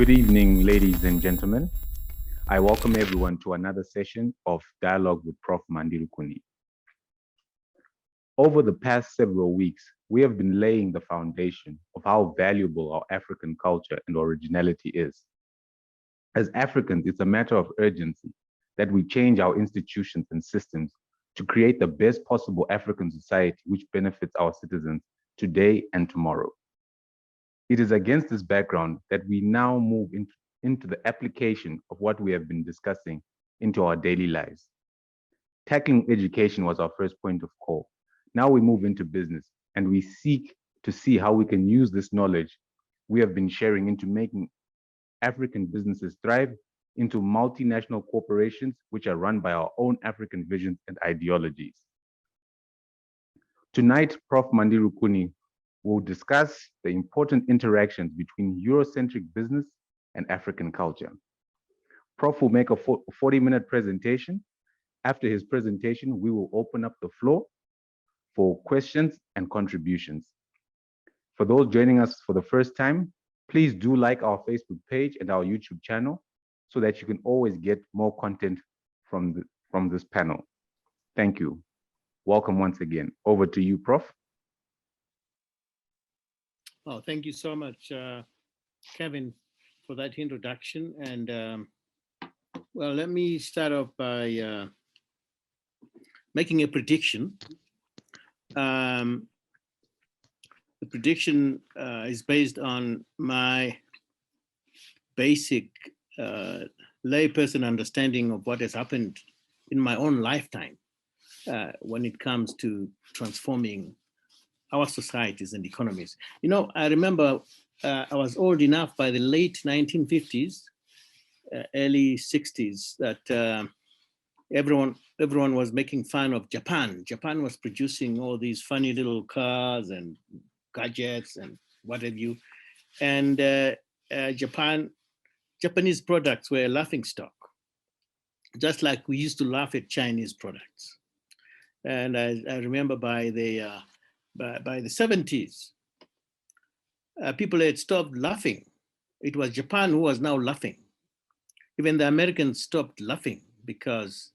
Good evening, ladies and gentlemen. I welcome everyone to another session of Dialogue with Prof. Mandirukuni. Over the past several weeks, we have been laying the foundation of how valuable our African culture and originality is. As Africans, it's a matter of urgency that we change our institutions and systems to create the best possible African society which benefits our citizens today and tomorrow. It is against this background that we now move into the application of what we have been discussing into our daily lives. Tackling education was our first point of call. Now we move into business and we seek to see how we can use this knowledge we have been sharing into making African businesses thrive into multinational corporations which are run by our own African visions and ideologies. Tonight, Prof. Mandirukuni will discuss the important interactions between Eurocentric business and African culture. Prof will make a 40-minute presentation. After his presentation, we will open up the floor for questions and contributions. For those joining us for the first time, please do like our Facebook page and our YouTube channel so that you can always get more content from this panel. Thank you. Welcome once again. Over to you, Prof. Oh, thank you so much, Kevin, for that introduction. And well, let me start off by making a prediction. The prediction is based on my basic layperson understanding of what has happened in my own lifetime when it comes to transforming our societies and economies. You know, I remember I was old enough by the late 1950s, early 60s, that everyone was making fun of Japan. Japan was producing all these funny little cars and gadgets and what have you. And Japanese products were a laughing stock, just like we used to laugh at Chinese products. And I remember by the 70s, people had stopped laughing. It was Japan who was now laughing. Even the Americans stopped laughing because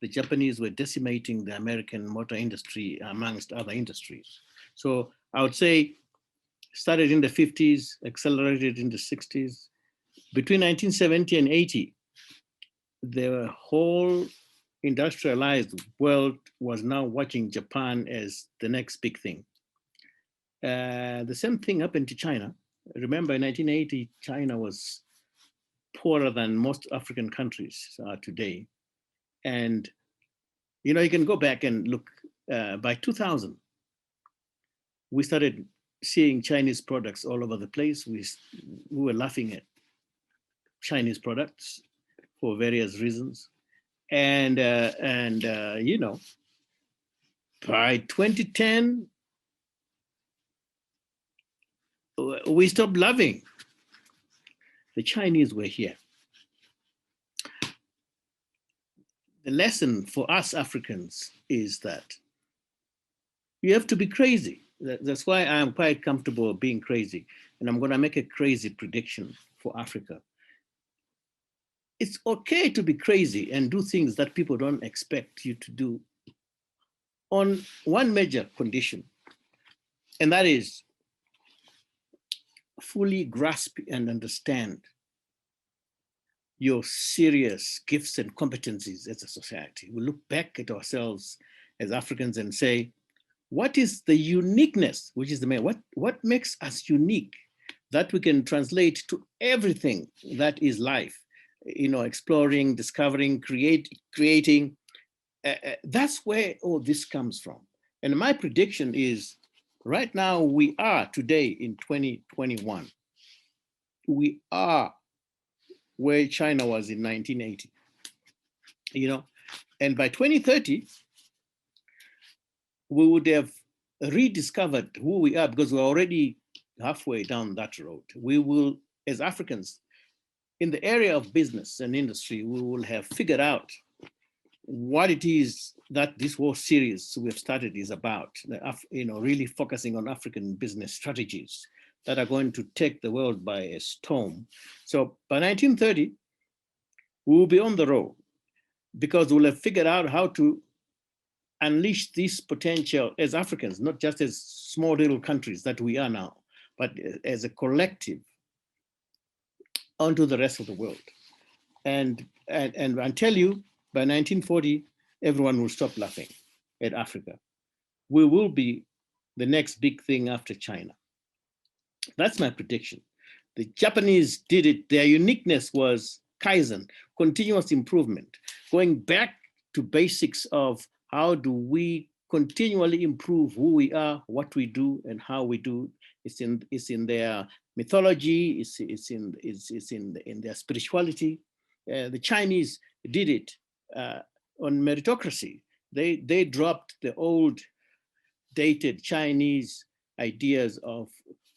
the Japanese were decimating the American motor industry amongst other industries. So I would say started in the 50s, accelerated in the 60s. Between 1970 and 80, the whole industrialized world was now watching Japan as the next big thing. The same thing happened to China. Remember, in 1980, China was poorer than most African countries today. And, you know, you can go back and look, by 2000, we started seeing Chinese products all over the place. We were laughing at Chinese products for various reasons. And you know, by 2010, we stopped loving. The Chinese were here. The lesson for us Africans is that you have to be crazy. That's why I'm quite comfortable being crazy. And I'm going to make a crazy prediction for Africa. It's okay to be crazy and do things that people don't expect you to do on one major condition, and that is fully grasp and understand your serious gifts and competencies as a society. We look back at ourselves as Africans and say, what is the uniqueness, which is the main, what makes us unique that we can translate to everything that is life? You know, exploring, discovering, creating. That's where all this comes from. And my prediction is right now we are today in 2021. We are where China was in 1980, you know, and by 2030, we would have rediscovered who we are because we're already halfway down that road. We will, as Africans, in the area of business and industry, we will have figured out what it is that this whole series we have started is about, you know, really focusing on African business strategies that are going to take the world by a storm. So by 1930, we will be on the road because we'll have figured out how to unleash this potential as Africans, not just as small little countries that we are now, but as a collective onto the rest of the world. And I tell you, by 1940, everyone will stop laughing at Africa. We will be the next big thing after China. That's my prediction. The Japanese did it. Their uniqueness was Kaizen, continuous improvement, going back to basics of how do we continually improve who we are, what we do, and how we do. It's in their mythology. It's in their spirituality. The Chinese did it on meritocracy. They dropped the old, dated Chinese ideas of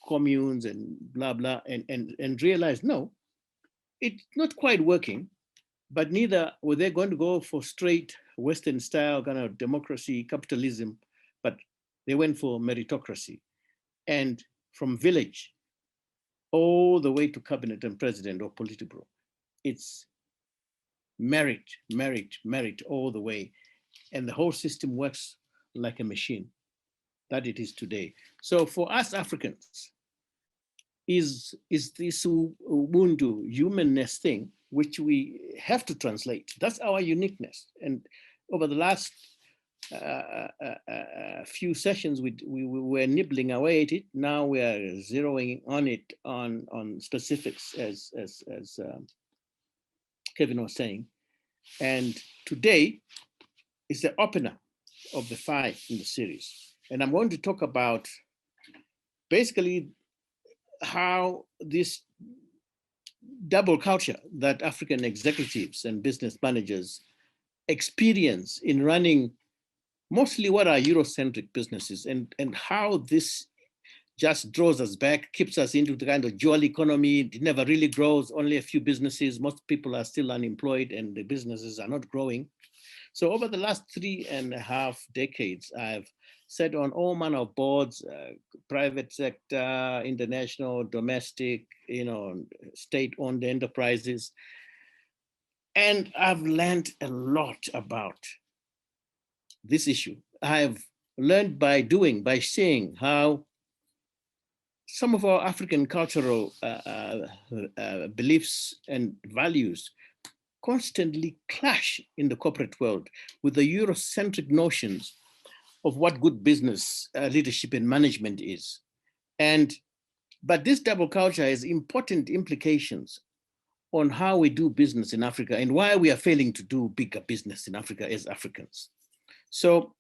communes and blah blah, and realized no, it's not quite working. But neither were they going to go for straight Western style kind of democracy, capitalism, but they went for meritocracy. And from village all the way to cabinet and president or politburo, it's merit, merit, merit all the way. And the whole system works like a machine that it is today. So for us Africans, is this Ubuntu humanness thing, which we have to translate. That's our uniqueness. And over the last few sessions, we were nibbling away at it. Now we are zeroing on it on specifics, as Kevin was saying. And today is the opener of the 5 in the series. And I'm going to talk about basically how this double culture that African executives and business managers experience in running mostly what are Eurocentric businesses, and how this just draws us back, keeps us into the kind of dual economy. It never really grows, only a few businesses. Most people are still unemployed and the businesses are not growing. So over the last 3.5 decades, I've sat on all manner of boards, private sector, international, domestic, state-owned enterprises. And I've learned a lot about this issue. I've learned by doing, by seeing how some of our African cultural beliefs and values constantly clash in the corporate world with the Eurocentric notions of what good business leadership and management is. But this double culture has important implications on how we do business in Africa and why we are failing to do bigger business in Africa as Africans. So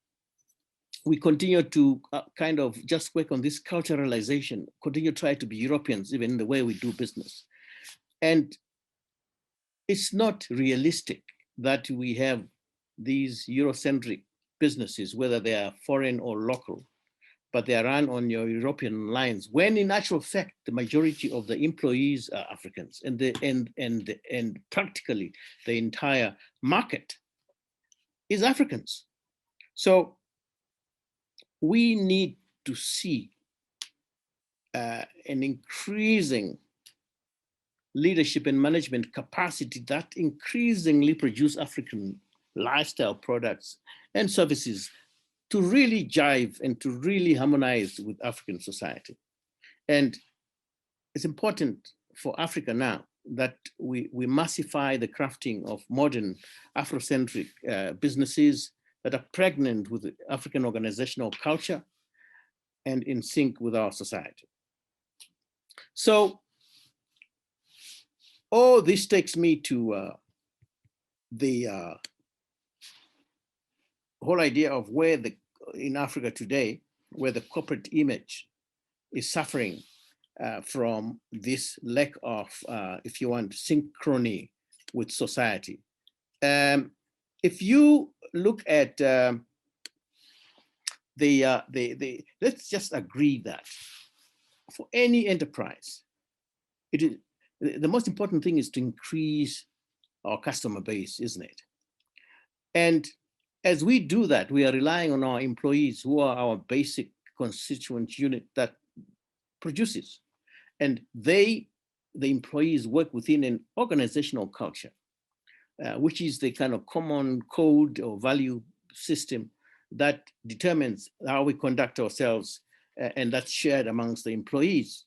we continue to kind of just work on this culturalization, continue to try to be Europeans even in the way we do business. And it's not realistic that we have these Eurocentric businesses, whether they are foreign or local, but they are run on your European lines, when in actual fact, the majority of the employees are Africans, and practically the entire market is Africans. So we need to see an increasing leadership and management capacity that increasingly produce African lifestyle products and services to really jive and to really harmonize with African society. And it's important for Africa now that we massify the crafting of modern Afrocentric businesses that are pregnant with African organizational culture and in sync with our society. So all this takes me to the whole idea of where in Africa today, where the corporate image is suffering from this lack of, if you want, synchrony with society. If you look at let's just agree that for any enterprise, it is the most important thing is to increase our customer base, isn't it? And as we do that, we are relying on our employees, who are our basic constituent unit that produces And the employees work within an organizational culture, which is the kind of common code or value system that determines how we conduct ourselves, and that's shared amongst the employees.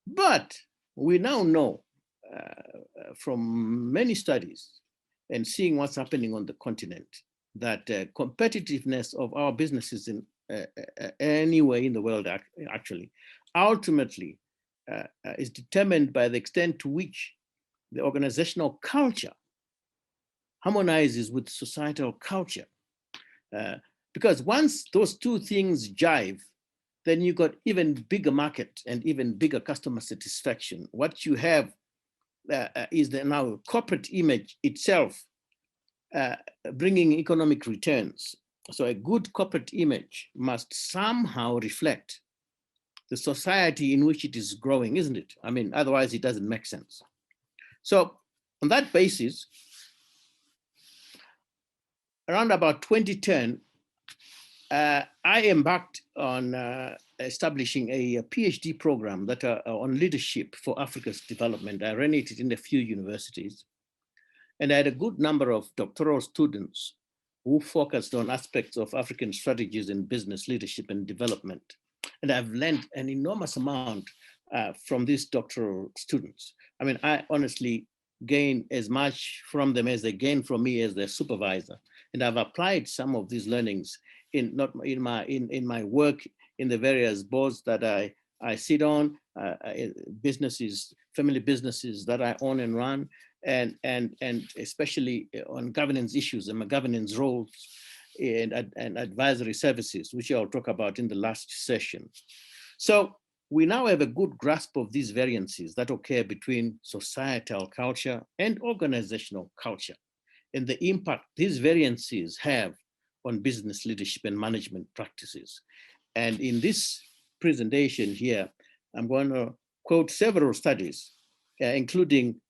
But we now know from many studies and seeing what's happening on the continent that competitiveness of our businesses in anywhere in the world actually ultimately is determined by the extent to which the organizational culture harmonizes with societal culture. Because once those two things jive, then you got even bigger market and even bigger customer satisfaction. What you have is the now corporate image itself bringing economic returns. So a good corporate image must somehow reflect the society in which it is growing, isn't it? I mean, otherwise it doesn't make sense. So on that basis, around about 2010, I embarked on establishing a PhD program that on leadership for Africa's development. I ran it in a few universities. And I had a good number of doctoral students who focused on aspects of African strategies in business leadership and development. And I've learned an enormous amount from these doctoral students. I mean, I honestly gain as much from them as they gain from me as their supervisor. And I've applied some of these learnings in my work in the various boards that I sit on, businesses, family businesses that I own and run, and especially on governance issues and my governance roles and advisory services, which I'll talk about in the last session. So we now have a good grasp of these variances that occur between societal culture and organizational culture, and the impact these variances have on business leadership and management practices. And in this presentation here, I'm going to quote several studies, including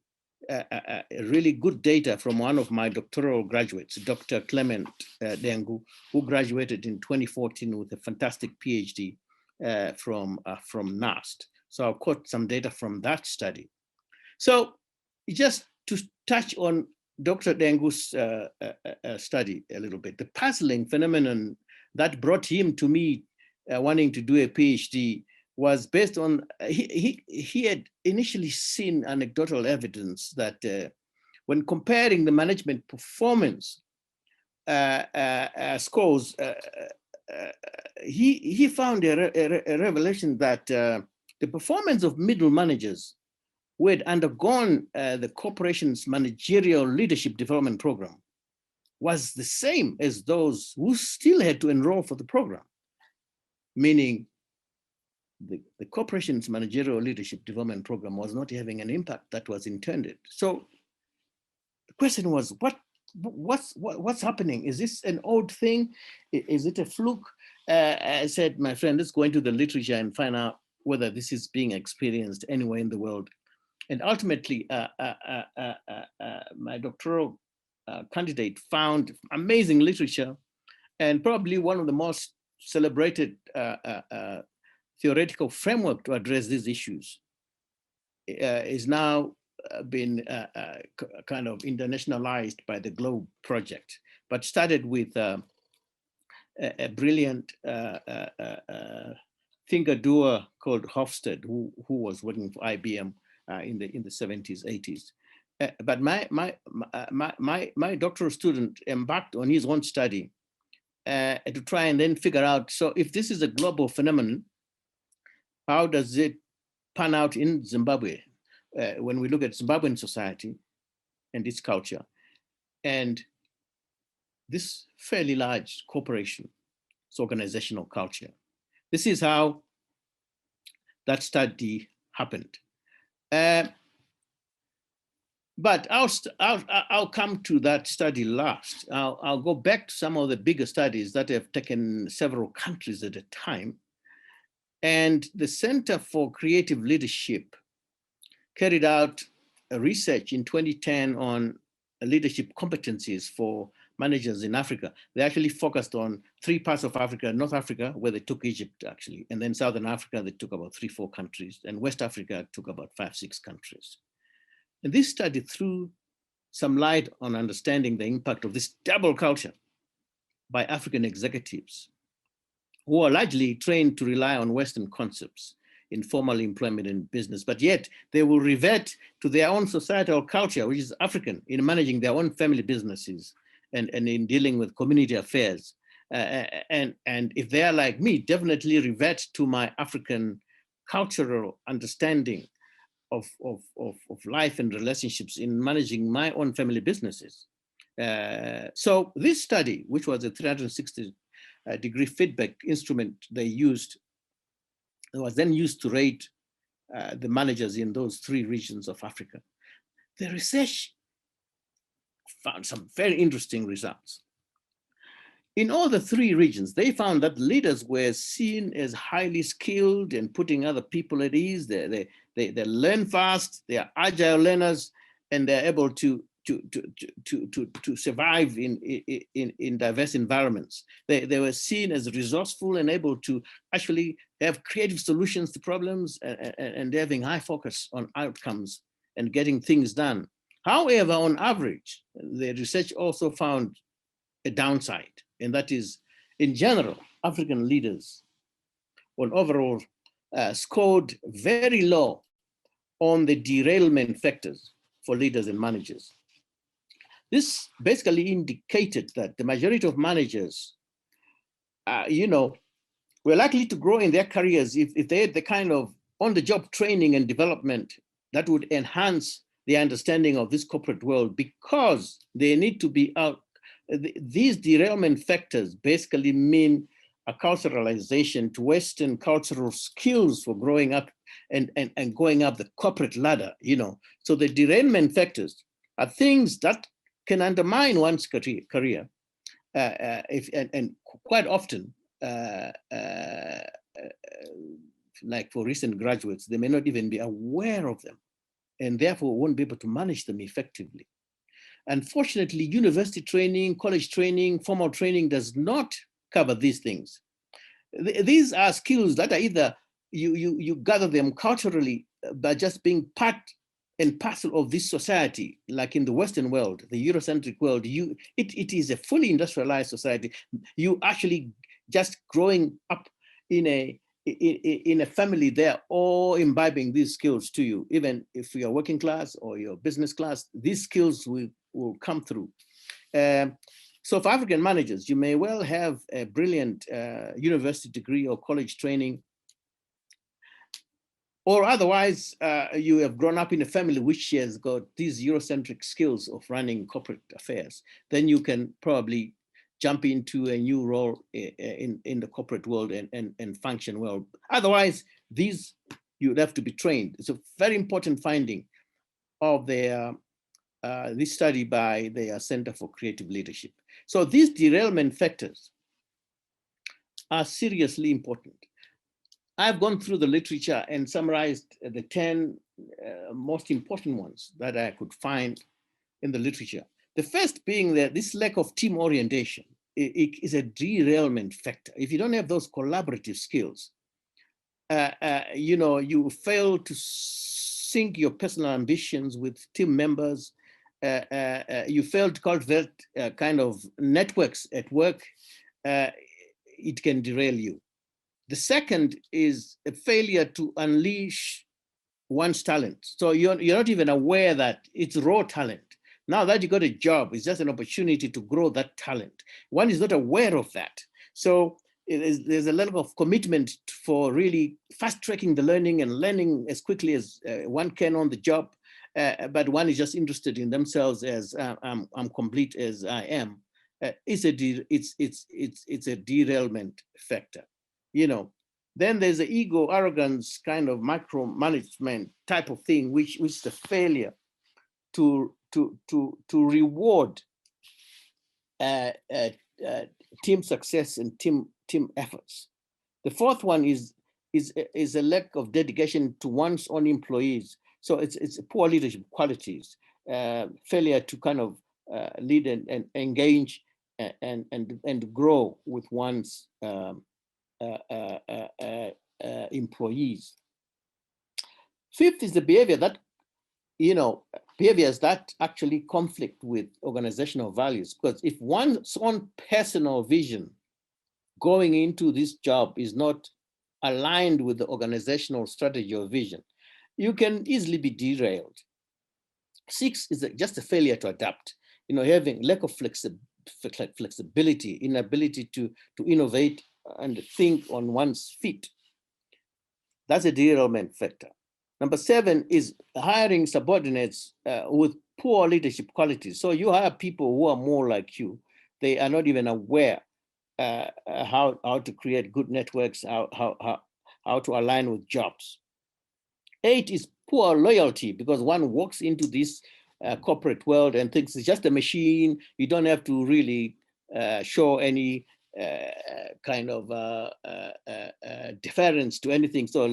really good data from one of my doctoral graduates, Dr. Clement Dengu, who graduated in 2014 with a fantastic PhD from NAST. So I'll quote some data from that study. So just to touch on Dr. Dengu's study a little bit, the puzzling phenomenon that brought him to me wanting to do a PhD was based on, he had initially seen anecdotal evidence that when comparing the management performance scores, he found a revelation that the performance of middle managers who had undergone the corporation's managerial leadership development program was the same as those who still had to enroll for the program, meaning the corporation's managerial leadership development program was not having an impact that was intended. So the question was, what's happening? Is this an old thing? Is it a fluke? I said, my friend, let's go into the literature and find out whether this is being experienced anywhere in the world. And ultimately, my doctoral candidate found amazing literature, and probably one of the most celebrated theoretical framework to address these issues is now been kind of internationalized by the Globe Project, but started with a brilliant thinker-doer called Hofstede, who was working for IBM in the 70s, 80s. But my doctoral student embarked on his own study to try and then figure out, so if this is a global phenomenon, how does it pan out in Zimbabwe? When we look at Zimbabwean society and its culture, and this fairly large corporation, its organizational culture. This is how that study happened. But I'll come to that study last. I'll go back to some of the bigger studies that have taken several countries at a time. And the Center for Creative Leadership carried out a research in 2010 on leadership competencies for managers in Africa, they actually focused on 3 parts of Africa: North Africa, where they took Egypt actually, and then Southern Africa, they took about 3, 4 countries, and West Africa took about 5, 6 countries. And this study threw some light on understanding the impact of this double culture by African executives, who are largely trained to rely on Western concepts in formal employment and business, but yet they will revert to their own societal culture, which is African, in managing their own family businesses and in dealing with community affairs. And if they are like me, definitely revert to my African cultural understanding of life and relationships in managing my own family businesses. So this study, which was a 360-degree feedback instrument they used, it was then used to rate the managers in those 3 regions of Africa. The research found some very interesting results. In all the 3 regions, they found that leaders were seen as highly skilled and putting other people at ease. They learn fast, they are agile learners, and they're able to survive in diverse environments. They were seen as resourceful and able to actually have creative solutions to problems and having high focus on outcomes and getting things done. However, on average, the research also found a downside, and that is, in general, African leaders on overall scored very low on the derailment factors for leaders and managers. This basically indicated that the majority of managers, were likely to grow in their careers if they had the kind of on-the-job training and development that would enhance their understanding of this corporate world, because they need to be out. These derailment factors basically mean a culturalization to Western cultural skills for growing up and going up the corporate ladder, So the derailment factors are things that can undermine one's career. And quite often, like for recent graduates, they may not even be aware of them, and therefore won't be able to manage them effectively. Unfortunately, university training, college training, formal training does not cover these things. These are skills that are either you gather them culturally by just being part and parcel of this society, like in the Western world, the Eurocentric world. It is a fully industrialized society. You actually just growing up in a family, they're all imbibing these skills to you. Even if you're working class or you're business class, these skills will come through. So for African managers, you may well have a brilliant university degree or college training, or otherwise you have grown up in a family which has got these Eurocentric skills of running corporate affairs. Then you can probably jump into a new role in the corporate world and function well. Otherwise, you'd have to be trained. It's a very important finding of this study by the Center for Creative Leadership. So these derailment factors are seriously important. I've gone through the literature and summarized the 10 most important ones that I could find in the literature. The first being that this lack of team orientation is a derailment factor. If you don't have those collaborative skills, you fail to sync your personal ambitions with team members. You fail to cultivate kind of networks at work. It can derail you. The second is a failure to unleash one's talent. So you're not even aware that it's raw talent. Now that you got a job, it's just an opportunity to grow that talent. One is not aware of that. So there's a level of commitment for really fast tracking the learning and learning as quickly as one can on the job. But one is just interested in themselves as I'm complete as I am. It's a derailment factor. Then there's the ego, arrogance, kind of micromanagement type of thing, which is the failure to reward team success and team efforts. The fourth one is a lack of dedication to one's own employees. So it's poor leadership qualities, failure to kind of lead and engage and grow with one's employees. Fifth is the behavior that, behaviors that actually conflict with organizational values. Because if one's own personal vision going into this job is not aligned with the organizational strategy or vision, you can easily be derailed. Six is just a failure to adapt, having lack of flexibility, inability to innovate and think on one's feet. That's a derailment factor. Number seven is hiring subordinates with poor leadership qualities. So you hire people who are more like you. They are not even aware how to create good networks, how to align with jobs. Eight is poor loyalty, because one walks into this corporate world and thinks it's just a machine. You don't have to really show any kind of deference to anything. So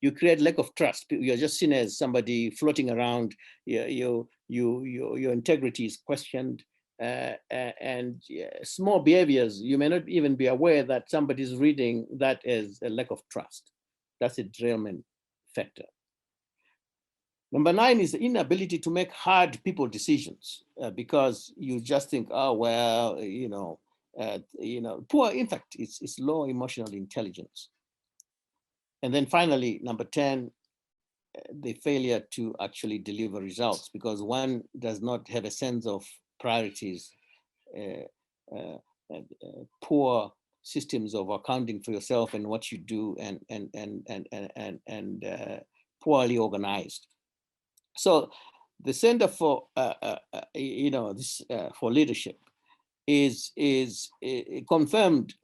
you create lack of trust. You're just seen as somebody floating around. Your integrity is questioned. And small behaviors, you may not even be aware that somebody's reading that as a lack of trust. That's a derailment factor. Number nine is the inability to make hard people decisions because you just think, oh, well, poor, in fact, it's low emotional intelligence. And then finally, number 10, the failure to actually deliver results because one does not have a sense of priorities, poor systems of accounting for yourself and what you do, and poorly organized. So the Center for for Leadership is confirmed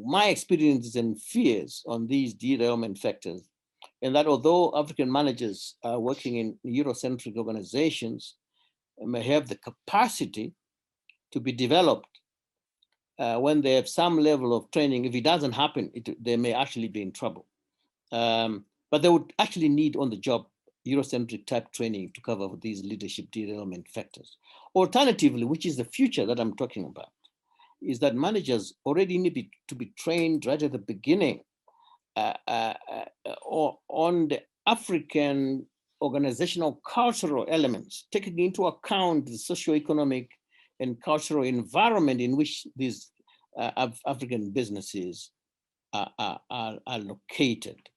my experiences and fears on these derailment factors, and that although African managers are working in Eurocentric organizations may have the capacity to be developed when they have some level of training, if it doesn't happen, they may actually be in trouble. But they would actually need on-the-job Eurocentric type training to cover these leadership derailment factors. Alternatively, which is the future that I'm talking about, is that managers already need to be trained right at the beginning on the African organizational cultural elements, taking into account the socioeconomic and cultural environment in which these African businesses are located.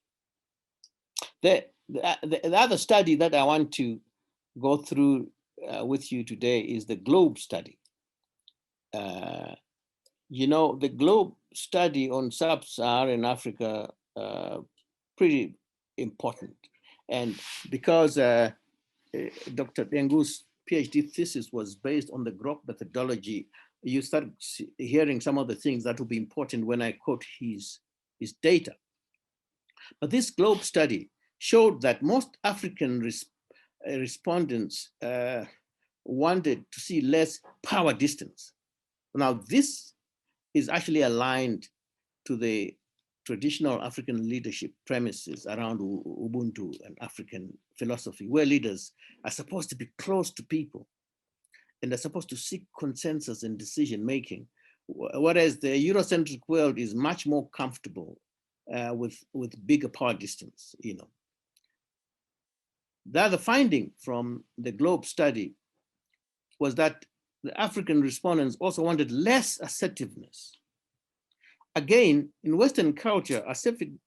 The other study that I want to go through with you today is the GLOBE study. The GLOBE study on sub-Saharan Africa, pretty important. And because Dr. Dengu's PhD thesis was based on the GROP methodology, you start hearing some of the things that will be important when I quote his data. But this GLOBE study showed that most African respondents wanted to see less power distance. Now, this is actually aligned to the traditional African leadership premises around Ubuntu and African philosophy, where leaders are supposed to be close to people and are supposed to seek consensus in decision-making, whereas the Eurocentric world is much more comfortable with bigger power distance. The other finding from the GLOBE study was that the African respondents also wanted less assertiveness. Again, in Western culture,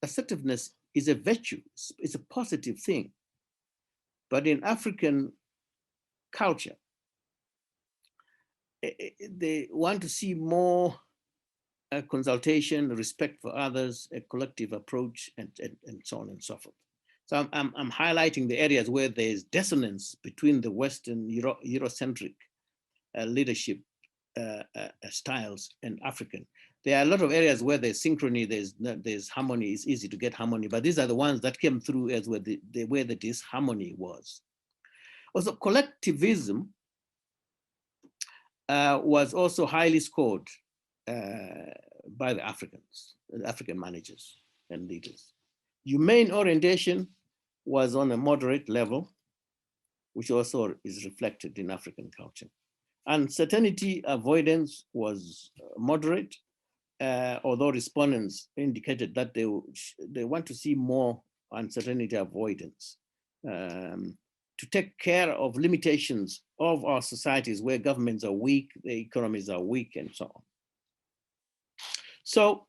assertiveness is a virtue, it's a positive thing. But in African culture, they want to see more consultation, respect for others, a collective approach, and so on and so forth. So I'm highlighting the areas where there's dissonance between the Western Eurocentric leadership styles and African. There are a lot of areas where there's synchrony, there's harmony, it's easy to get harmony, but these are the ones that came through as where the disharmony was. Also, collectivism was also highly scored by the African managers and leaders. Humane orientation was on a moderate level, which also is reflected in African culture. Uncertainty avoidance was moderate, although respondents indicated that they want to see more uncertainty avoidance to take care of limitations of our societies where governments are weak, the economies are weak, and so on. So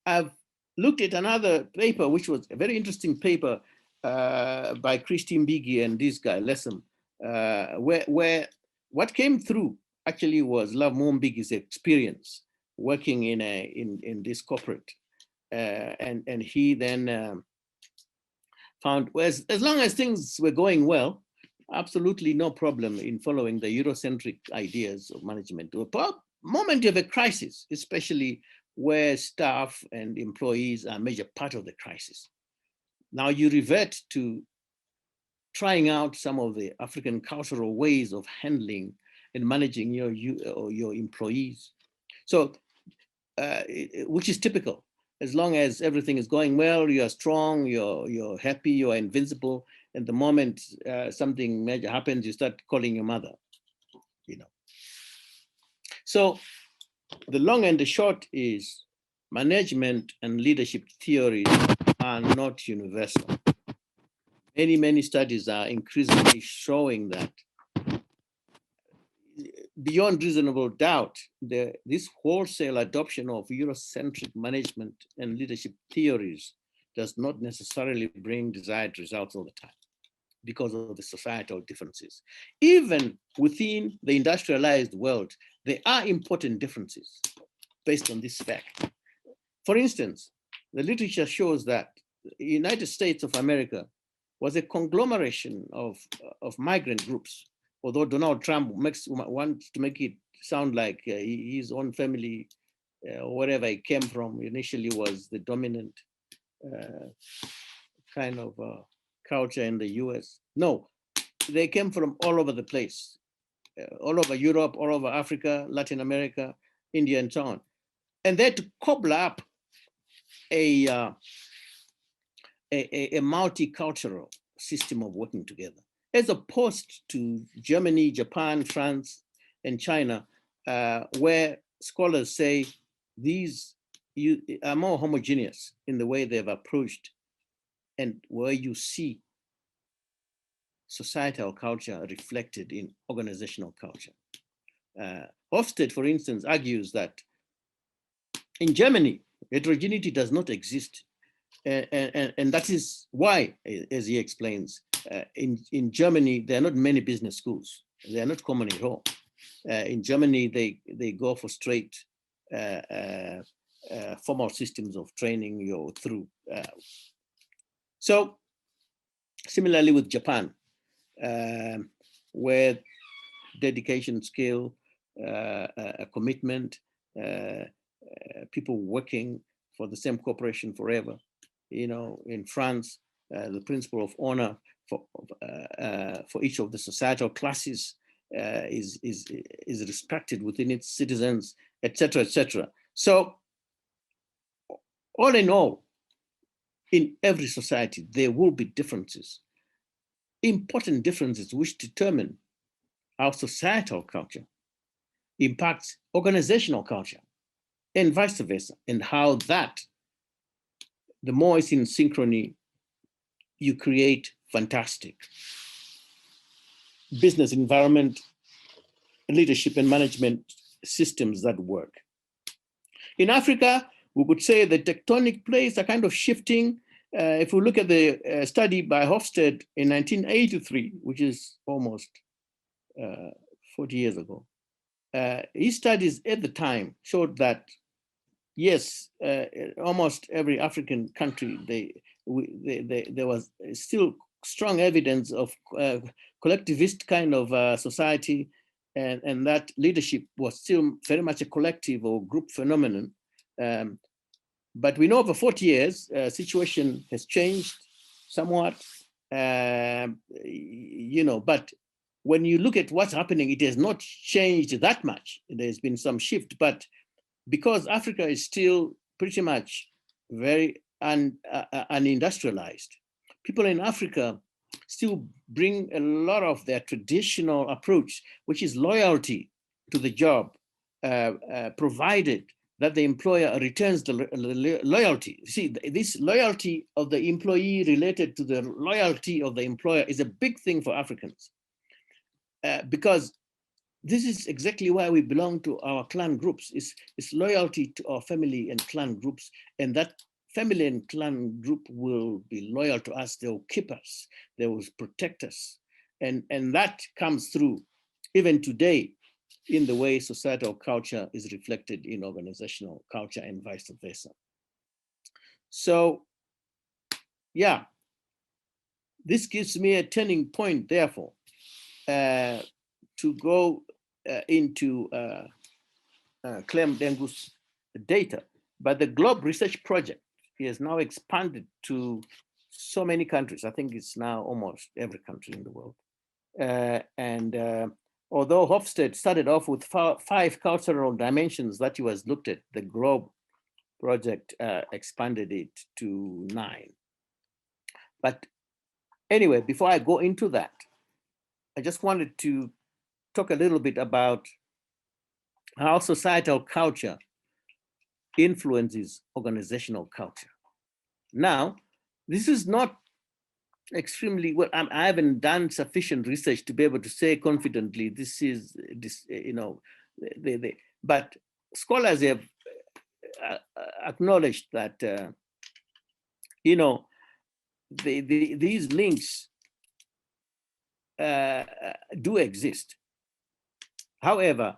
I've looked at another paper, which was a very interesting paper by Christine Biggie and this guy, Lessem, where what came through actually was Love Mombig's experience working in this corporate. And he then found, as long as things were going well, absolutely no problem in following the Eurocentric ideas of management. The moment you have a crisis, especially where staff and employees are a major part of the crisis, now you revert to trying out some of the African cultural ways of handling and managing your employees. So, which is typical. As long as everything is going well, you are strong, you're happy, you are invincible. And the moment something major happens, you start calling your mother, you know. So the long and the short is management and leadership theories are not universal. Many studies are increasingly showing that beyond reasonable doubt, this wholesale adoption of Eurocentric management and leadership theories does not necessarily bring desired results all the time because of the societal differences. Even within the industrialized world, there are important differences based on this fact. For instance, the literature shows that the United States of America was a conglomeration of migrant groups, although Donald Trump wants to make it sound like his own family, wherever he came from, initially was the dominant kind of culture in the US. No, they came from all over the place, all over Europe, all over Africa, Latin America, India, and so on. And they had to cobble up a multicultural system of working together, as opposed to Germany, Japan, France, and China, where scholars say these are more homogeneous in the way they've approached and where you see societal culture reflected in organizational culture. Hofstede, for instance, argues that in Germany, heterogeneity does not exist. And that is why, as he explains, in Germany, there are not many business schools. They are not common at all. In Germany, they go for straight formal systems of training you through. So similarly with Japan, where dedication, skill, commitment, people working for the same corporation forever. You know, in France, the principle of honor for each of the societal classes is respected within its citizens, etc., etc. So, all in all, in every society, there will be differences, important differences which determine how societal culture impacts organizational culture, and vice versa, and how that, the more it's in synchrony, you create fantastic business environment, leadership and management systems that work. In Africa, we would say the tectonic plates are kind of shifting. If we look at the study by Hofstede in 1983, which is almost 40 years ago, his studies at the time showed that, yes, almost every African country, there was still strong evidence of collectivist kind of society, and that leadership was still very much a collective or group phenomenon. But we know over 40 years, situation has changed somewhat, you know, but when you look at what's happening, it has not changed that much. There's been some shift, but because Africa is still pretty much very unindustrialized, people in Africa still bring a lot of their traditional approach, which is loyalty to the job, provided that the employer returns the loyalty. See, this loyalty of the employee related to the loyalty of the employer is a big thing for Africans, because this is exactly why we belong to our clan groups. It's loyalty to our family and clan groups, and that family and clan group will be loyal to us. They will keep us. They will protect us, and that comes through even today in the way societal culture is reflected in organizational culture and vice versa. So, yeah, this gives me a turning point, therefore, to go into Clem Dengu's data. But the Globe Research Project is now expanded to so many countries. I think it's now almost every country in the world. Although Hofstede started off with 5 cultural dimensions that he was looked at, the Globe Project expanded it to 9. But anyway, before I go into that, I just wanted to talk a little bit about how societal culture influences organizational culture. Now, this is not extremely well. I haven't done sufficient research to be able to say confidently this is this, you know, but scholars have acknowledged that you know, these links do exist. However,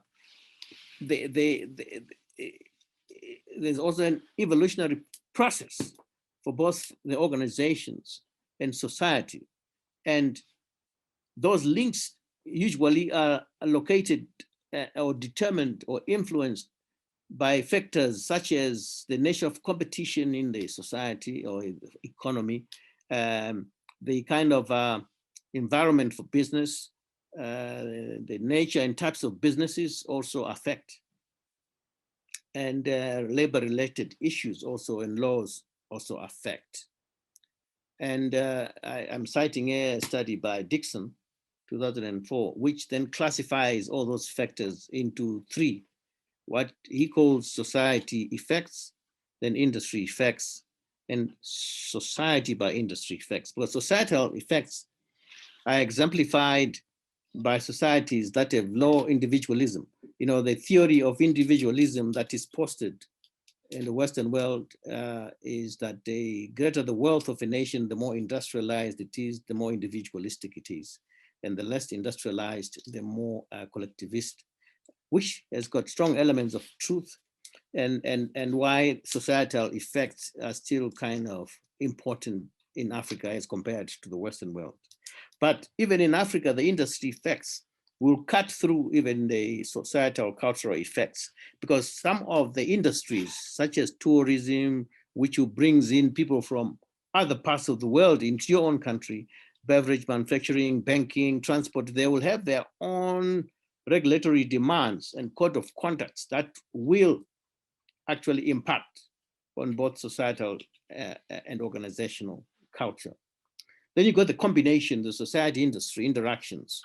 there's also an evolutionary process for both the organizations and society. And those links usually are located or determined or influenced by factors such as the nature of competition in the society or in the economy, the kind of environment for business, the nature and types of businesses also affect, and labor-related issues also and laws also affect. And I'm citing a study by Dixon, 2004, which then classifies all those factors into 3, what he calls society effects, then industry effects, and society by industry effects. But societal effects are exemplified by societies that have low individualism. You know, the theory of individualism that is posted in the Western world is that the greater the wealth of a nation, the more industrialized it is, the more individualistic it is. And the less industrialized, the more collectivist, which has got strong elements of truth, and why societal effects are still kind of important in Africa as compared to the Western world. But even in Africa, the industry effects will cut through even the societal cultural effects, because some of the industries, such as tourism, which brings in people from other parts of the world into your own country, beverage manufacturing, banking, transport, they will have their own regulatory demands and code of conducts that will actually impact on both societal and organizational culture. Then you got the combination, the society-industry interactions,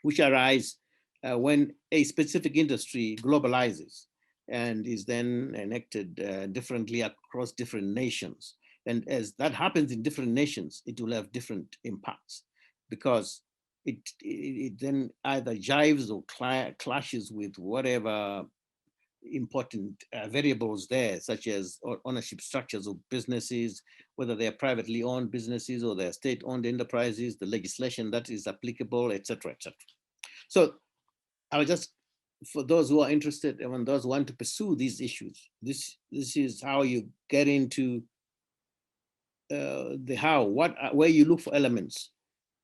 which arise when a specific industry globalizes and is then enacted differently across different nations. And as that happens in different nations, it will have different impacts, because it then either jives or clashes with whatever important variables there, such as ownership structures of businesses, whether they are privately owned businesses or they're state-owned enterprises, the legislation that is applicable, et cetera, et cetera. So I would just, for those who are interested and those who want to pursue these issues, this is how you get into the how, where you look for elements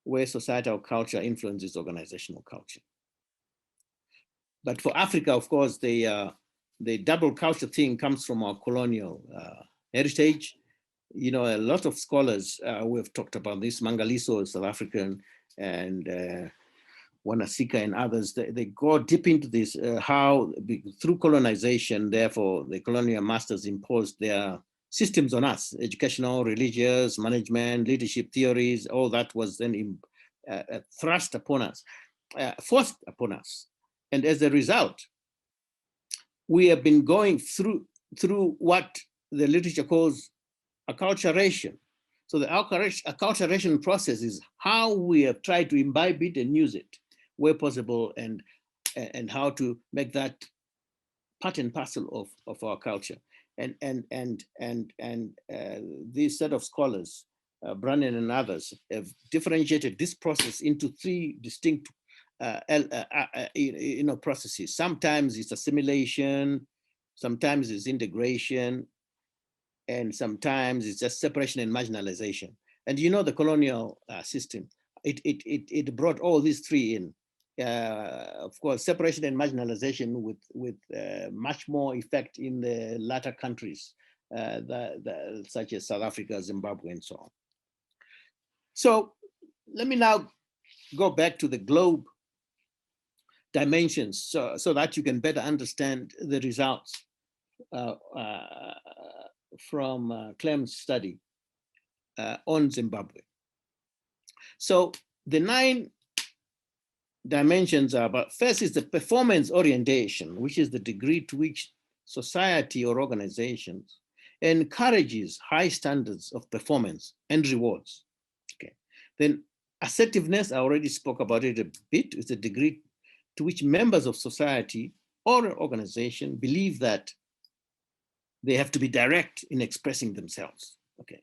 where societal culture influences organizational culture. But for Africa, of course, the double culture thing comes from our colonial heritage. You know, a lot of scholars who have talked about this, Mangaliso is South African, and Wanasika and others, they go deep into this, how through colonization, therefore the colonial masters imposed their systems on us, educational, religious, management, leadership theories, all that was then thrust upon us, forced upon us. And as a result, we have been going through what the literature calls acculturation. So the acculturation process is how we have tried to imbibe it and use it where possible, and how to make that part and parcel of our culture. And this set of scholars, Brannan and others, have differentiated this process into three distinct processes. Sometimes it's assimilation, sometimes it's integration, and sometimes it's just separation and marginalization. And the colonial system, it brought all these three in. Of course, separation and marginalization with much more effect in the latter countries, such as South Africa, Zimbabwe, and so on. So let me now go back to the globe dimensions so that you can better understand the results from Clem's study on Zimbabwe. So the 9 dimensions are about, first is the performance orientation, which is the degree to which society or organizations encourages high standards of performance and rewards. Okay. Then assertiveness, I already spoke about it a bit, is the degree to which members of society or an organization believe that they have to be direct in expressing themselves. Okay.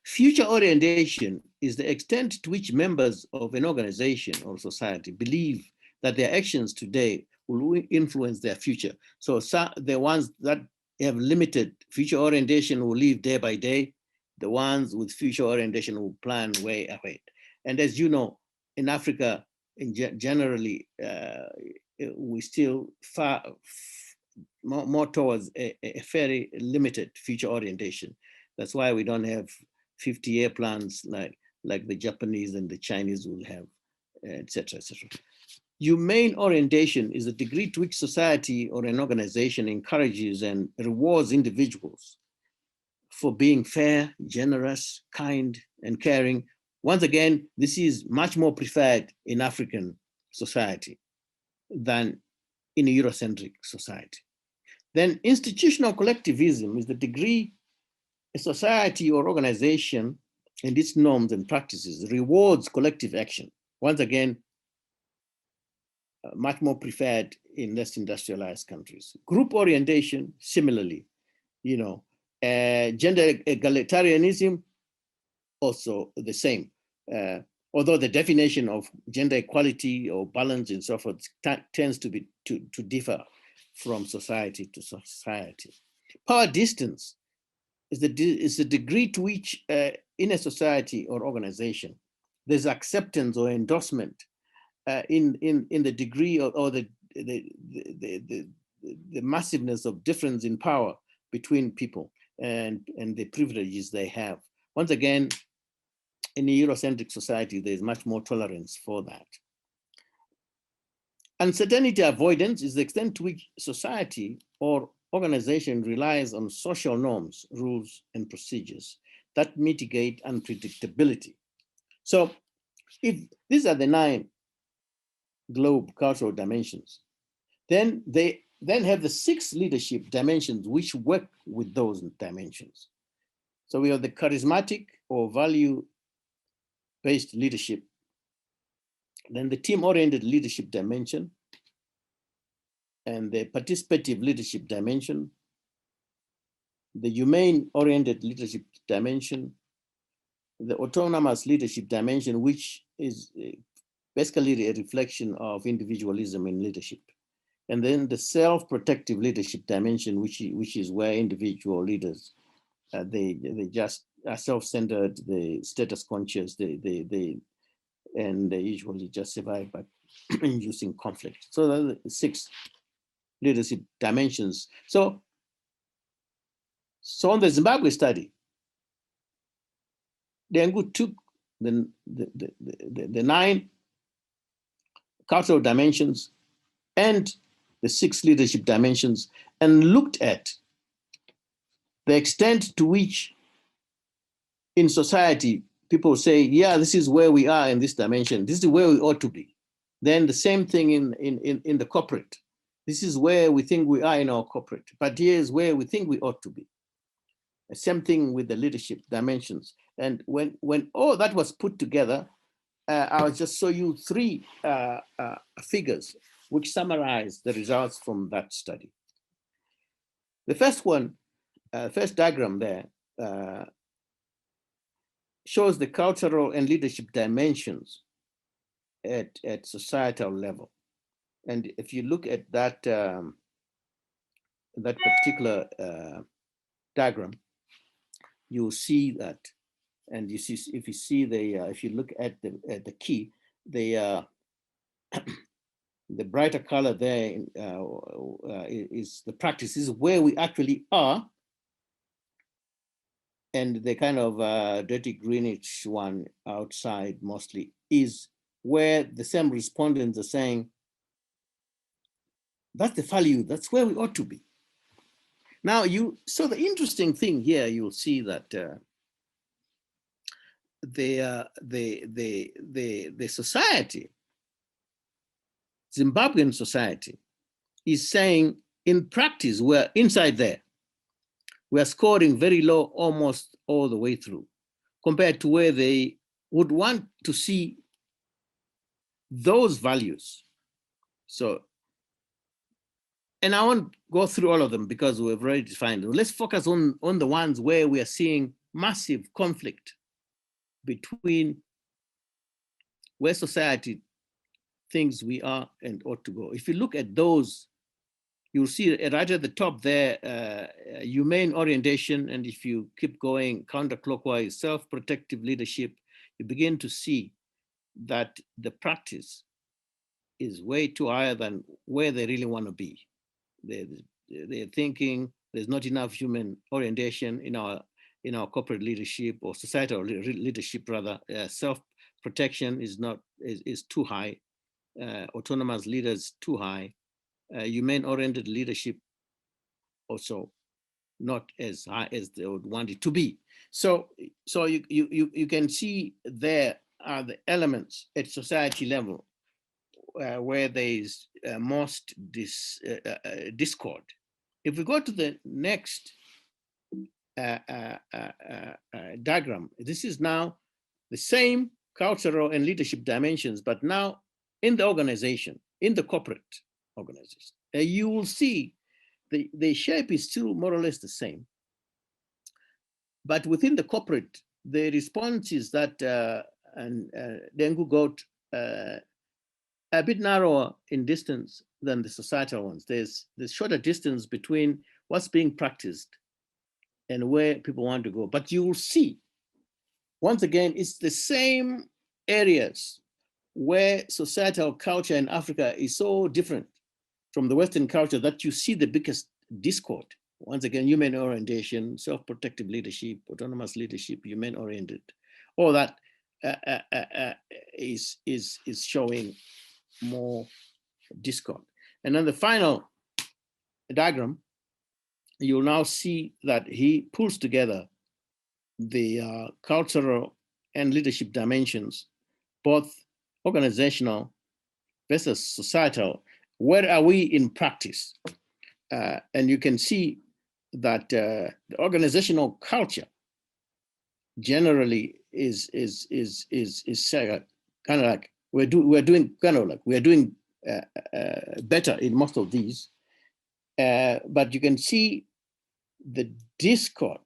Future orientation is the extent to which members of an organization or society believe that their actions today will influence their future. So the ones that have limited future orientation will live day by day. The ones with future orientation will plan way ahead. And as you know, in Africa, generally, we still far more towards a very limited future orientation. That's why we don't have 50-year plans like the Japanese and the Chinese will have, et cetera, et cetera. Humane orientation is the degree to which society or an organization encourages and rewards individuals for being fair, generous, kind, and caring. Once again, this is much more preferred in African society than in a Eurocentric society. Then institutional collectivism is the degree a society or organization and its norms and practices rewards collective action. Once again, much more preferred in less industrialized countries. Group orientation, similarly, gender egalitarianism, also the same. Although the definition of gender equality or balance and so forth tends to differ from society to society. Power distance is the degree to which in a society or organization there's acceptance or endorsement in the degree or the massiveness of difference in power between people and the privileges they have. Once again, in a Eurocentric society, there's much more tolerance for that. Uncertainty avoidance is the extent to which society or organization relies on social norms, rules, and procedures that mitigate unpredictability. So if these are the 9 globe cultural dimensions, then they have the 6 leadership dimensions which work with those dimensions. So we have the charismatic or value-based leadership, then the team-oriented leadership dimension, and the participative leadership dimension, the humane-oriented leadership dimension, the autonomous leadership dimension, which is basically a reflection of individualism in leadership. And then the self-protective leadership dimension, which is where individual leaders, they just are self-centered, they status conscious, and they usually just survive by inducing conflict. So there are the 6 leadership dimensions. So on the Zimbabwe study, Dengu took the 9 cultural dimensions and the 6 leadership dimensions and looked at the extent to which in society, people say, yeah, this is where we are in this dimension. This is where we ought to be. Then the same thing in the corporate. This is where we think we are in our corporate, but here's where we think we ought to be. The same thing with the leadership dimensions. And when all that was put together, I'll just show you three figures which summarize the results from that study. The first one, first diagram there, shows the cultural and leadership dimensions at societal level. And if you look at that, that particular diagram, you'll see that. And you see, if you see the, if you look at the key, the brighter color there is the practice. This is where we actually are. And the kind of dirty greenish one outside mostly is where the same respondents are saying, that's the value, that's where we ought to be. Now so the interesting thing here, you'll see that the society, Zimbabwean society, is saying in practice, we're inside there. We're scoring very low almost all the way through, compared to where they would want to see those values. So, and I won't go through all of them because we've already defined them. Let's focus on the ones where we are seeing massive conflict between where society thinks we are and ought to go. If you look at those, you'll see right at the top there, humane orientation, and if you keep going counterclockwise, self-protective leadership, you begin to see that the practice is way too higher than where they really want to be. They're thinking there's not enough human orientation in our corporate leadership or societal leadership rather. Self-protection is too high. Autonomous leaders too high. Humane-oriented leadership also not as high as they would want it to be. So you can see there are the elements at society level where there is most discord. If we go to the next diagram, this is now the same cultural and leadership dimensions, but now in the organization, in the corporate organization. You will see the shape is still more or less the same. But within the corporate, the response is that Dengu got a bit narrower in distance than the societal ones. There's shorter distance between what's being practiced and where people want to go. But you will see, once again, it's the same areas where societal culture in Africa is so different from the Western culture that you see the biggest discord. Once again, human orientation, self-protective leadership, autonomous leadership, human oriented, all that is showing more discord. And then the final diagram, you'll now see that he pulls together the cultural and leadership dimensions, both organizational versus societal. Where are we in practice? And you can see that the organizational culture generally is kind of like we're doing better in most of these, but you can see the discord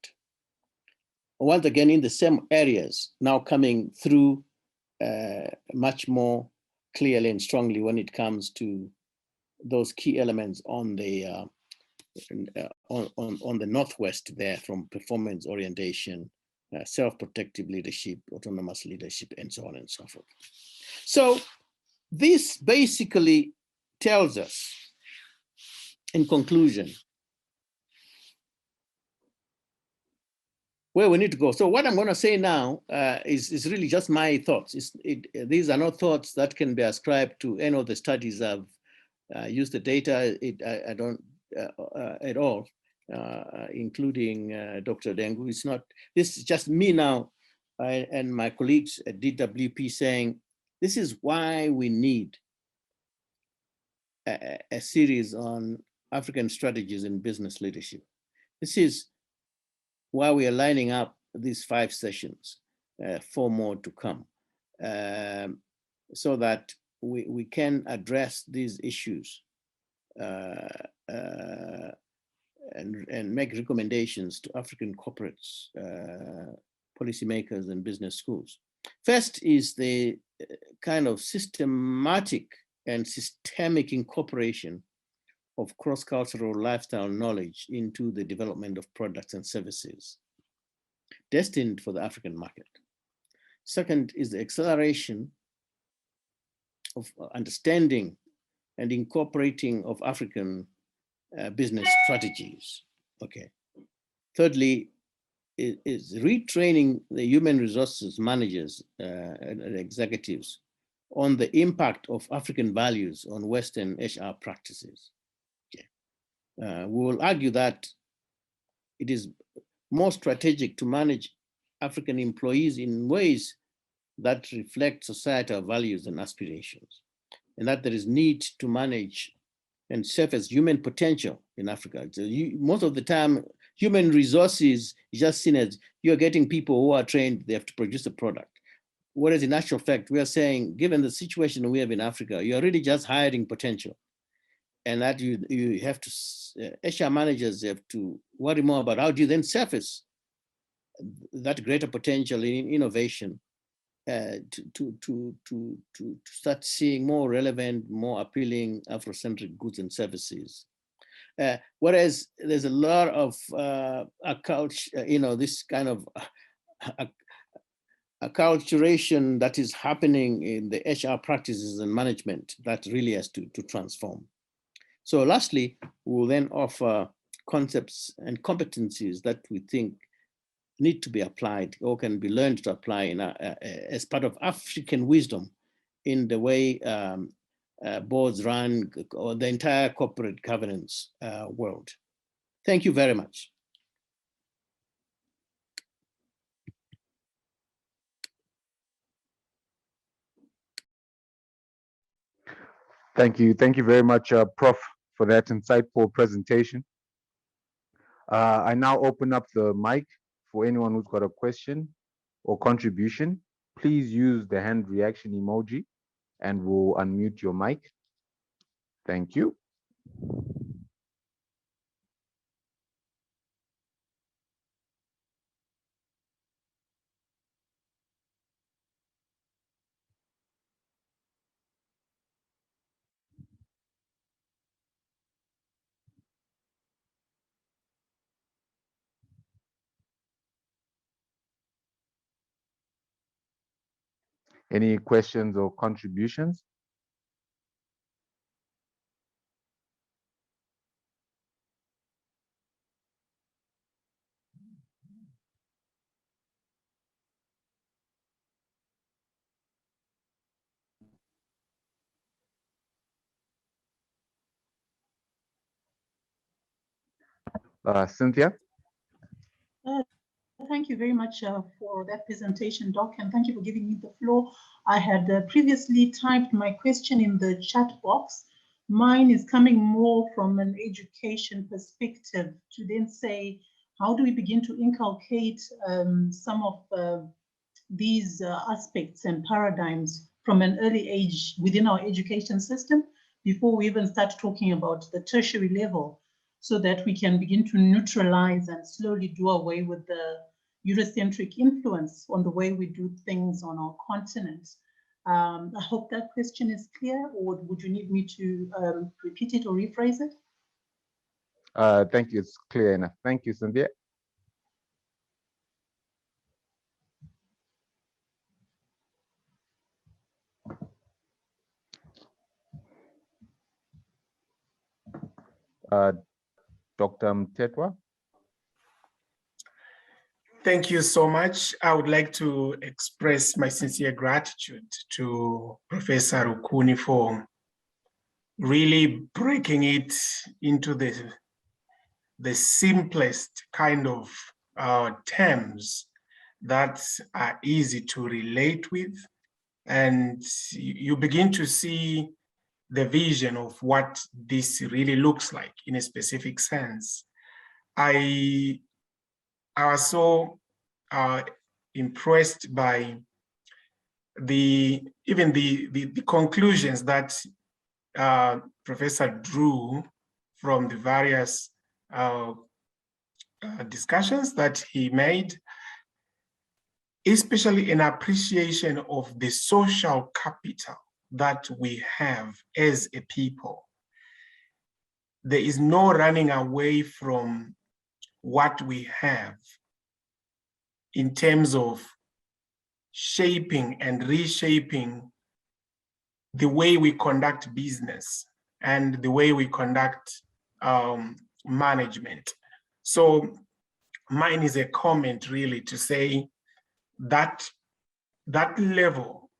once again in the same areas now coming through much more clearly and strongly when it comes to those key elements on the on the Northwest there, from performance orientation, self-protective leadership, autonomous leadership, and so on and so forth. So this basically tells us, in conclusion, where we need to go. So what I'm going to say now is really just my thoughts. These are not thoughts that can be ascribed to any of the studies I've used the data. I don't at all. including Dr. Dengu. It's not, this is just me now and my colleagues at DWP saying, this is why we need a series on African strategies in business leadership. This is why we are lining up these 5 sessions, 4 more to come, so that we can address these issues and make recommendations to African corporates, policymakers, and business schools. First is the kind of systematic and systemic incorporation of cross-cultural lifestyle knowledge into the development of products and services destined for the African market. Second is the acceleration of understanding and incorporating of African business strategies. Okay. Thirdly, is retraining the human resources managers and executives on the impact of African values on Western HR practices. Okay. We will argue that it is more strategic to manage African employees in ways that reflect societal values and aspirations, and that there is need to manage and surface human potential in Africa. So most of the time, human resources is just seen as you're getting people who are trained, they have to produce a product. Whereas in actual fact, we are saying, given the situation we have in Africa, you're really just hiring potential. And that you have to, HR managers have to worry more about how do you then surface that greater potential in innovation to start seeing more relevant, more appealing Afrocentric goods and services. Whereas there's a lot of this kind of acculturation that is happening in the HR practices and management that really has to transform. So lastly, we'll then offer concepts and competencies that we think need to be applied or can be learned to apply as part of African wisdom in the way boards run or the entire corporate governance world. Thank you very much. Thank you very much, Prof, for that insightful presentation. I now open up the mic for anyone who's got a question or contribution. Please use the hand reaction emoji and we'll unmute your mic. Thank you. Any questions or contributions? Cynthia? Thank you very much for that presentation, Doc, and thank you for giving me the floor. I had previously typed my question in the chat box. Mine is coming more from an education perspective to then say, how do we begin to inculcate some of these aspects and paradigms from an early age within our education system before we even start talking about the tertiary level, so that we can begin to neutralize and slowly do away with the Eurocentric influence on the way we do things on our continent. I hope that question is clear, or would you need me to repeat it or rephrase it? Thank you, it's clear enough. Thank you, Cynthia. Dr. Mtetwa? Thank you so much. I would like to express my sincere gratitude to Professor Rukuni for really breaking it into the the simplest kind of terms that are easy to relate with, and you begin to see the vision of what this really looks like in a specific sense. I was so impressed by the conclusions that Professor drew from the various discussions that he made, especially an appreciation of the social capital that we have as a people. There is no running away from what we have in terms of shaping and reshaping the way we conduct business and the way we conduct management. So mine is a comment really to say that that level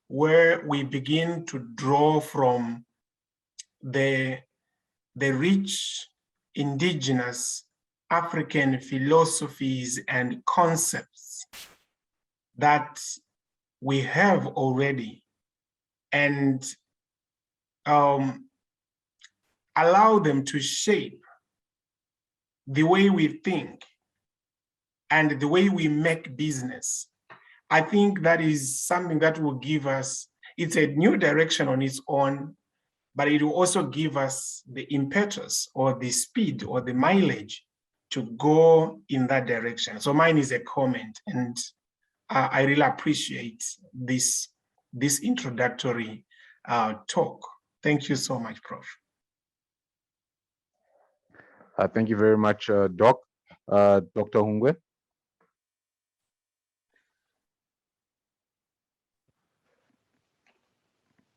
where we begin to draw from the rich indigenous African philosophies and concepts that we have already, and allow them to shape the way we think and the way we make business. I think that is something that will give us, it's a new direction on its own, but it will also give us the impetus or the speed or the mileage to go in that direction. So mine is a comment, and I really appreciate this introductory talk. Thank you so much, Prof. Thank you very much, Doc. Dr. Hungwe.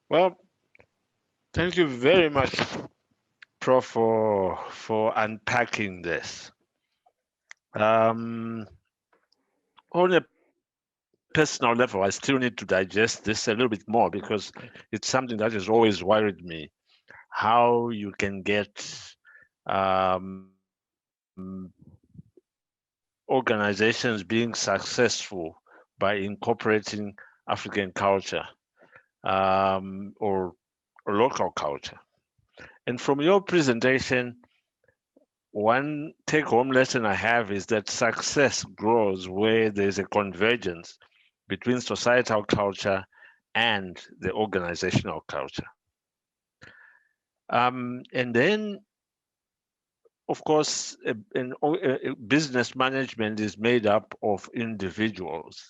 Well, thank you very much, Prof, for unpacking this. On a personal level, I still need to digest this a little bit more because it's something that has always worried me, how you can get organizations being successful by incorporating African culture or local culture. And from your presentation, one take-home lesson I have is that success grows where there's a convergence between societal culture and the organizational culture. And then, of course, business management is made up of individuals.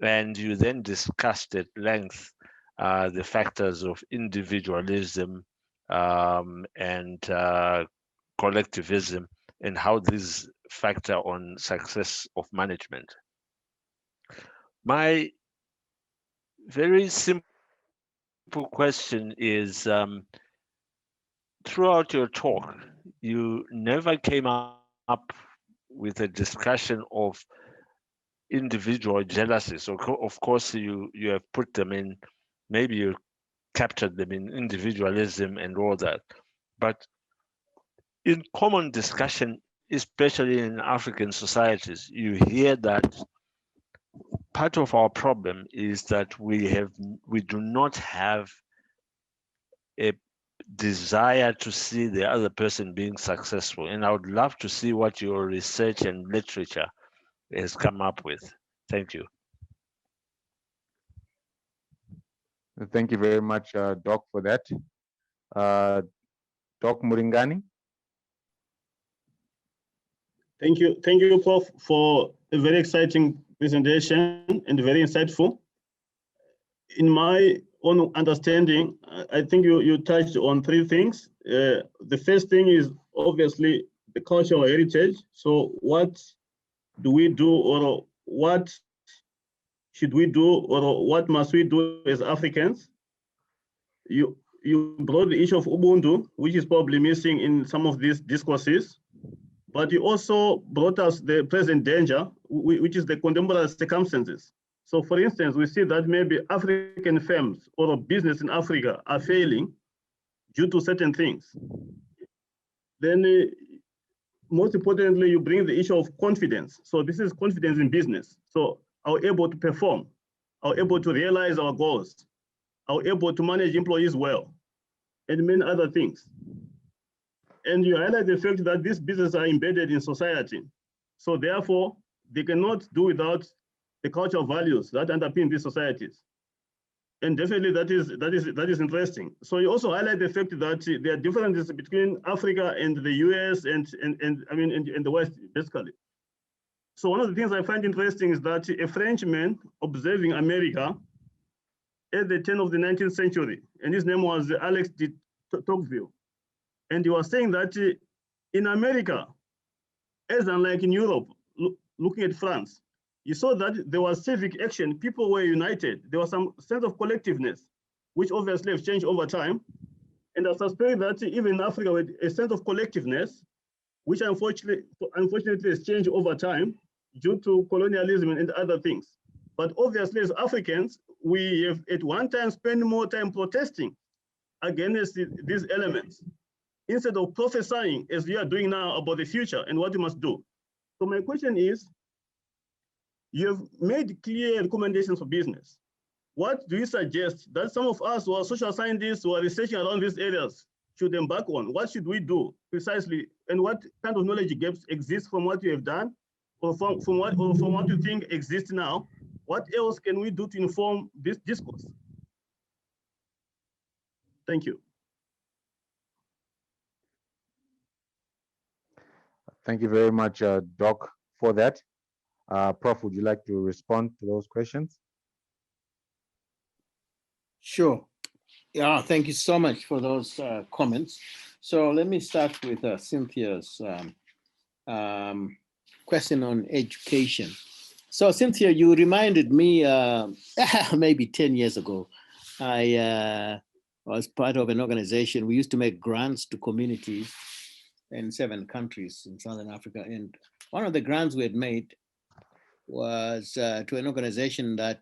And you then discussed at length the factors of individualism and collectivism and how these factor on success of management. My very simple question is, throughout your talk, you never came up with a discussion of individual jealousies. So of course, you have put them in, maybe you captured them in individualism and all that. But in common discussion, especially in African societies, you hear that part of our problem is that we do not have a desire to see the other person being successful. And I would love to see what your research and literature has come up with. Thank you. Thank you very much, Doc, for that. Doc Muringani. Thank you, Prof, for a very exciting presentation and very insightful. In my own understanding, I think you touched on three things. The first thing is obviously the cultural heritage. So what do we do, or what should we do, or what must we do as Africans? You brought the issue of Ubuntu, which is probably missing in some of these discourses. But you also brought us the present danger, which is the contemporary circumstances. So for instance, we see that maybe African firms or business in Africa are failing due to certain things. Then most importantly, you bring the issue of confidence. So this is confidence in business. So are we able to perform? Are we able to realize our goals? Are we able to manage employees well? And many other things. And you highlight the fact that these businesses are embedded in society. So therefore, they cannot do without the cultural values that underpin these societies. And definitely that is interesting. So you also highlight the fact that there are differences between Africa and the US and the West, basically. So one of the things I find interesting is that a Frenchman observing America at the turn of the 19th century, and his name was Alex de Tocqueville. And he was saying that in America, as unlike in Europe, looking at France, you saw that there was civic action, people were united, there was some sense of collectiveness, which obviously has changed over time. And I suspect that even in Africa, with a sense of collectiveness, which unfortunately has changed over time due to colonialism and other things. But obviously as Africans, we have at one time spent more time protesting against these elements, instead of prophesying as we are doing now about the future and what we must do. So my question is, you have made clear recommendations for business. What do you suggest that some of us who are social scientists who are researching around these areas should embark on? What should we do precisely? And what kind of knowledge gaps exist from what you have done or from what you think exists now? What else can we do to inform this discourse? Thank you. Thank you very much, Doc, for that. Prof, would you like to respond to those questions? Sure. Yeah, thank you so much for those comments. So let me start with Cynthia's question on education. So Cynthia, you reminded me maybe 10 years ago, I was part of an organization. We used to make grants to communities in 7 countries in Southern Africa. And one of the grants we had made was to an organization that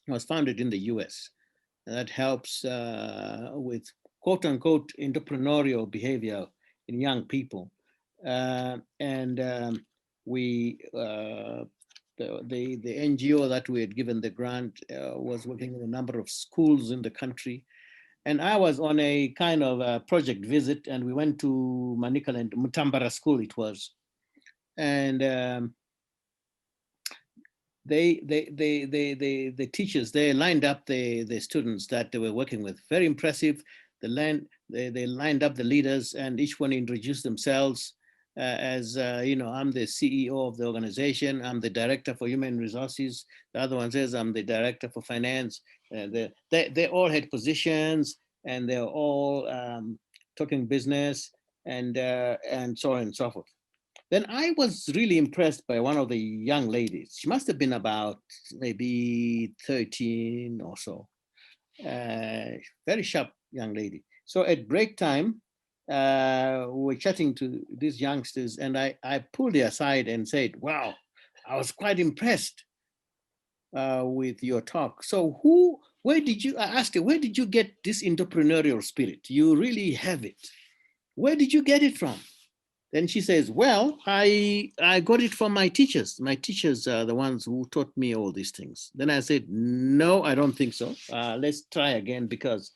was founded in the US. And that helps with quote unquote entrepreneurial behavior in young people. The NGO that we had given the grant was working in a number of schools in the country. And I was on a kind of a project visit, and we went to Manicaland, Mutambara school it was. And the teachers, they lined up the students that they were working with. Very impressive. They lined up the leaders, and each one introduced themselves as, I'm the CEO of the organization. I'm the director for human resources. The other one says, I'm the director for finance. They all had positions, and they're all talking business and so on and so forth. Then I was really impressed by one of the young ladies. She must have been about maybe 13 or so. Very sharp young lady. So at break time, we were chatting to these youngsters, and I pulled her aside and said, wow, I was quite impressed with your talk. So I asked her, where did you get this entrepreneurial spirit? You really have it. Where did you get it from? Then she says, well, I got it from my teachers. My teachers are the ones who taught me all these things. Then I said, no, I don't think so. Let's try again, because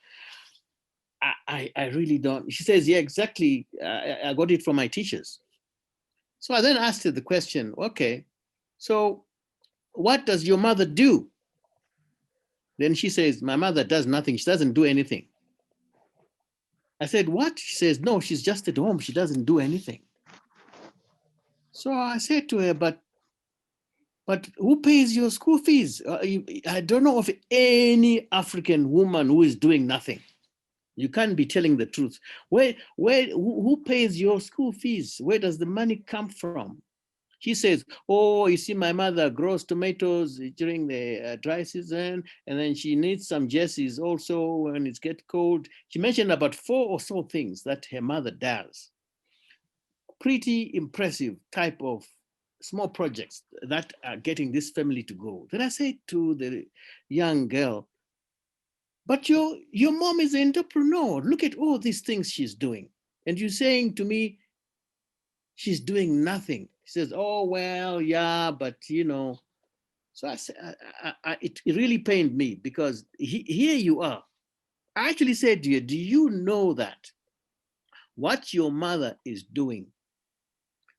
I really don't. She says, yeah, exactly. I got it from my teachers. So I then asked her the question, okay, so what does your mother do? Then she says, my mother does nothing. She doesn't do anything. I said, what? She says, no, she's just at home. She doesn't do anything. So I said to her, but who pays your school fees? I don't know of any African woman who is doing nothing. You can't be telling the truth. Who pays your school fees? Where does the money come from? She says, oh, you see, my mother grows tomatoes during the dry season, and then she needs some jerseys also when it gets cold. She mentioned about 4 or so things that her mother does. Pretty impressive type of small projects that are getting this family to go. Then I said to the young girl, but your mom is an entrepreneur. Look at all these things she's doing. And you're saying to me, she's doing nothing. She says, oh, well, yeah, but you know. So I said, it really pained me because here you are. I actually said to you, do you know that what your mother is doing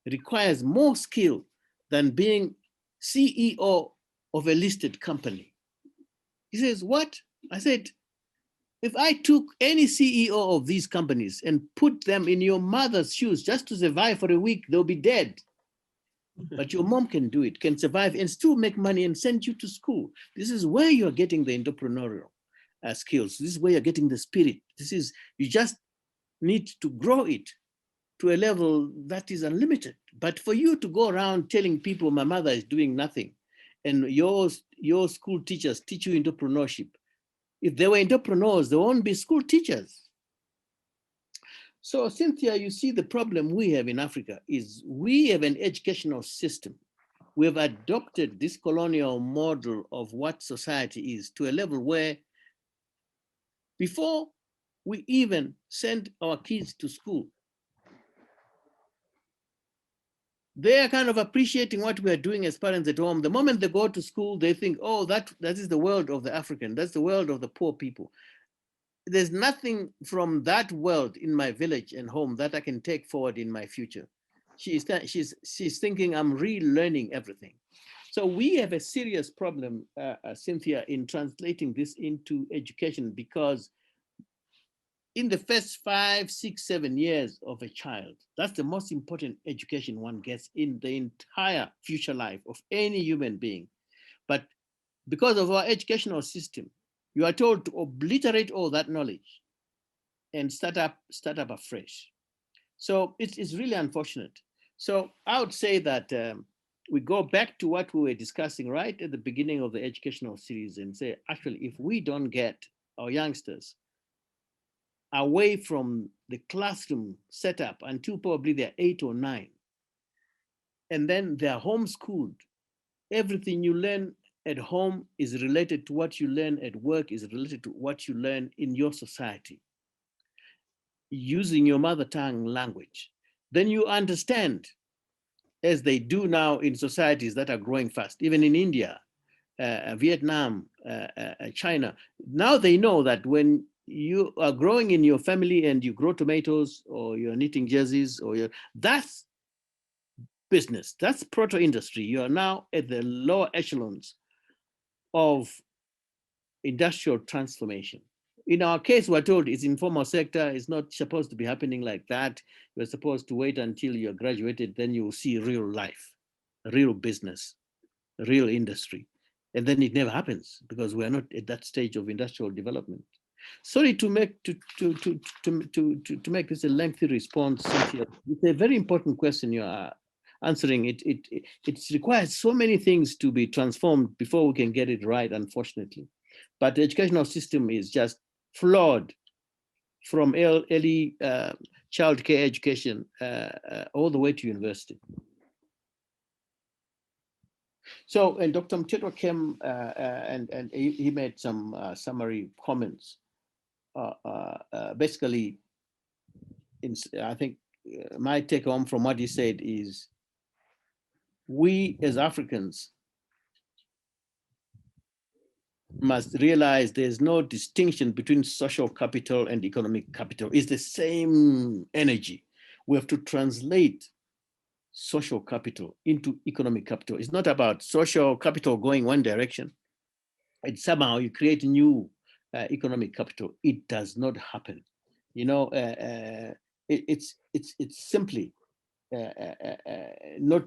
requires more skill than being CEO of a listed company? He says, what? I said, if I took any CEO of these companies and put them in your mother's shoes just to survive for a week, they'll be dead. But your mom can do it, can survive and still make money and send you to school. This is where you're getting the entrepreneurial skills. This is where you're getting the spirit. You just need to grow it to a level that is unlimited. But for you to go around telling people my mother is doing nothing and your school teachers teach you entrepreneurship, if they were entrepreneurs, they won't be school teachers. So Cynthia, you see the problem we have in Africa is we have an educational system. We have adopted this colonial model of what society is to a level where before we even send our kids to school, they are kind of appreciating what we are doing as parents at home. The moment they go to school, they think, oh, that is the world of the African. That's the world of the poor people. There's nothing from that world in my village and home that I can take forward in my future. She's thinking I'm relearning everything. So we have a serious problem, Cynthia, in translating this into education, because in the first 5, 6, 7 years of a child, that's the most important education one gets in the entire future life of any human being. But because of our educational system, you are told to obliterate all that knowledge and start up afresh. So it's really unfortunate. So I would say that we go back to what we were discussing right at the beginning of the educational series and say, actually, if we don't get our youngsters away from the classroom setup until probably they're 8 or 9, and then they're homeschooled, everything you learn at home is related to what you learn at work, is related to what you learn in your society, using your mother tongue language. Then you understand, as they do now in societies that are growing fast, even in India, Vietnam, China. Now they know that when you are growing in your family and you grow tomatoes or you're knitting jerseys, that's business, that's proto industry. You are now at the lower echelons of industrial transformation. In our case, we're told it's informal sector, it's not supposed to be happening like that. You're supposed to wait until you're graduated, then you'll see real life, real business, real industry. And then it never happens because we're not at that stage of industrial development. Sorry to make this a lengthy response, Cynthia. It's a very important question you are answering. It requires so many things to be transformed before we can get it right, unfortunately. But the educational system is just flawed from early childcare education all the way to university. So, and Dr. Mtetwa came and he made some summary comments. Basically, I think my take home from what he said is, we as Africans must realize there's no distinction between social capital and economic capital. It's the same energy. We have to translate social capital into economic capital. It's not about social capital going one direction. It's somehow you create new economic capital. It does not happen. You know, it's simply not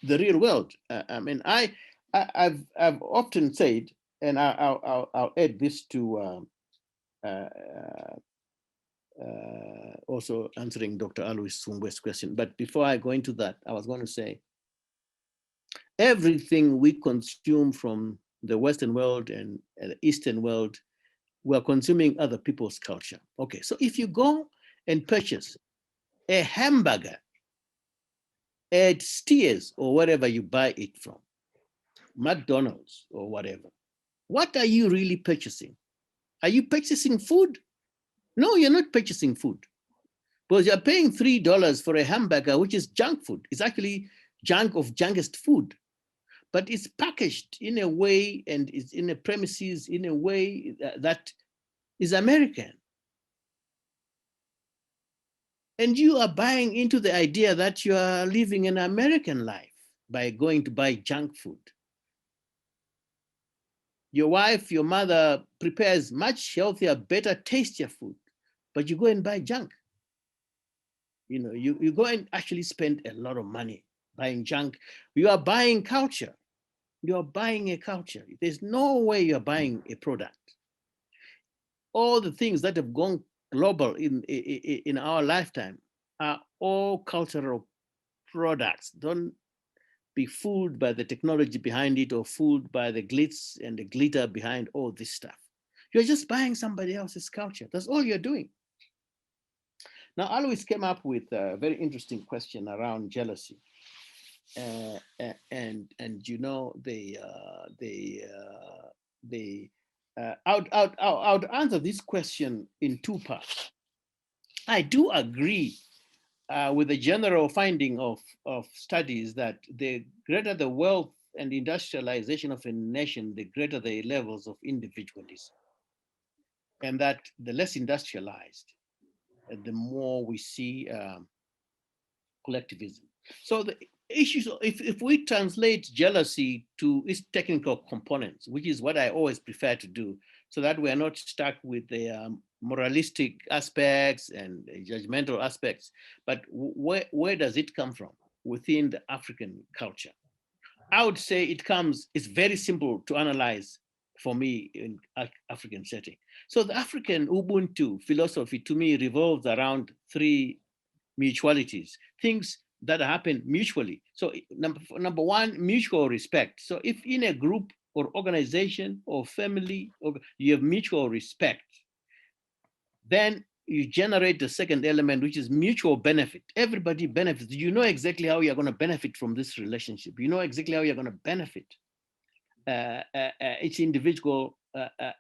the real world. I mean, I've often said, and I'll add this to also answering Dr. Alois Sungwe's question. But before I go into that, I was going to say, everything we consume from the Western world and the Eastern world, we're consuming other people's culture. Okay, so if you go and purchase a hamburger at Steers or wherever you buy it from, McDonald's or whatever, what are you really purchasing? Are you purchasing food? No, you're not purchasing food. Because you're paying $3 for a hamburger, which is junk food. It's actually junk of junkest food, but it's packaged in a way and it's in a premises in a way that is American. And you are buying into the idea that you are living an American life by going to buy junk food. Your wife, your mother prepares much healthier, better, tastier food, but you go and buy junk. You know, you go and actually spend a lot of money buying junk. You are buying culture. You are buying a culture. There's no way you're buying a product. All the things that have gone global in our lifetime are all cultural products. Don't be fooled by the technology behind it or fooled by the glitz and the glitter behind all this stuff. You're just buying somebody else's culture. That's all you're doing. Now, Alois came up with a very interesting question around jealousy. And you know, I would answer this question in two parts. I do agree with the general finding of studies that the greater the wealth and industrialization of a nation, the greater the levels of individualism. And that the less industrialized, the more we see collectivism. So the issues, if we translate jealousy to its technical components, which is what I always prefer to do, so that we are not stuck with the moralistic aspects and judgmental aspects, but where does it come from within the African culture? I would say it's very simple to analyze for me in African setting. So the African Ubuntu philosophy to me revolves around three mutualities, things that happen mutually. So number one, mutual respect. So if in a group or organization or family, or you have mutual respect, then you generate the second element, which is mutual benefit. Everybody benefits. You know exactly how you're going to benefit from this relationship. You know exactly how you're going to benefit. Each individual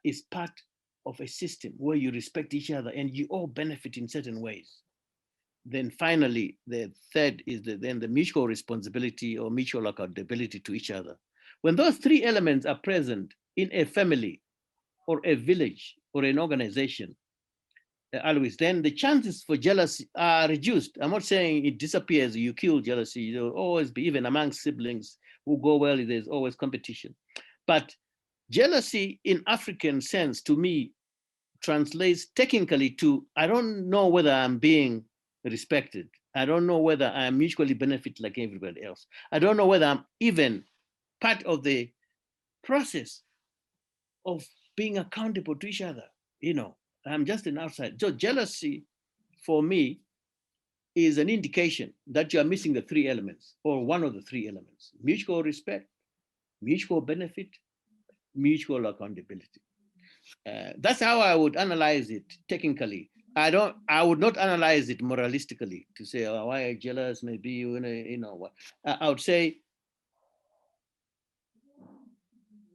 is part of a system where you respect each other and you all benefit in certain ways. Then finally, the third is then the mutual responsibility or mutual accountability to each other. When those three elements are present in a family or a village or an organization, always, then the chances for jealousy are reduced. I'm not saying it disappears, you kill jealousy. There'll always be, even among siblings who go well, there's always competition. But jealousy in African sense, to me, translates technically to, I don't know whether I'm being respected. I don't know whether I am mutually benefit like everybody else. I don't know whether I'm even part of the process of being accountable to each other. You know, I'm just an outside. So jealousy for me is an indication that you are missing the three elements or one of the three elements: mutual respect, mutual benefit, mutual accountability. That's how I would analyze it technically. I would not analyze it moralistically to say, oh, why are you jealous? Maybe you know what. I would say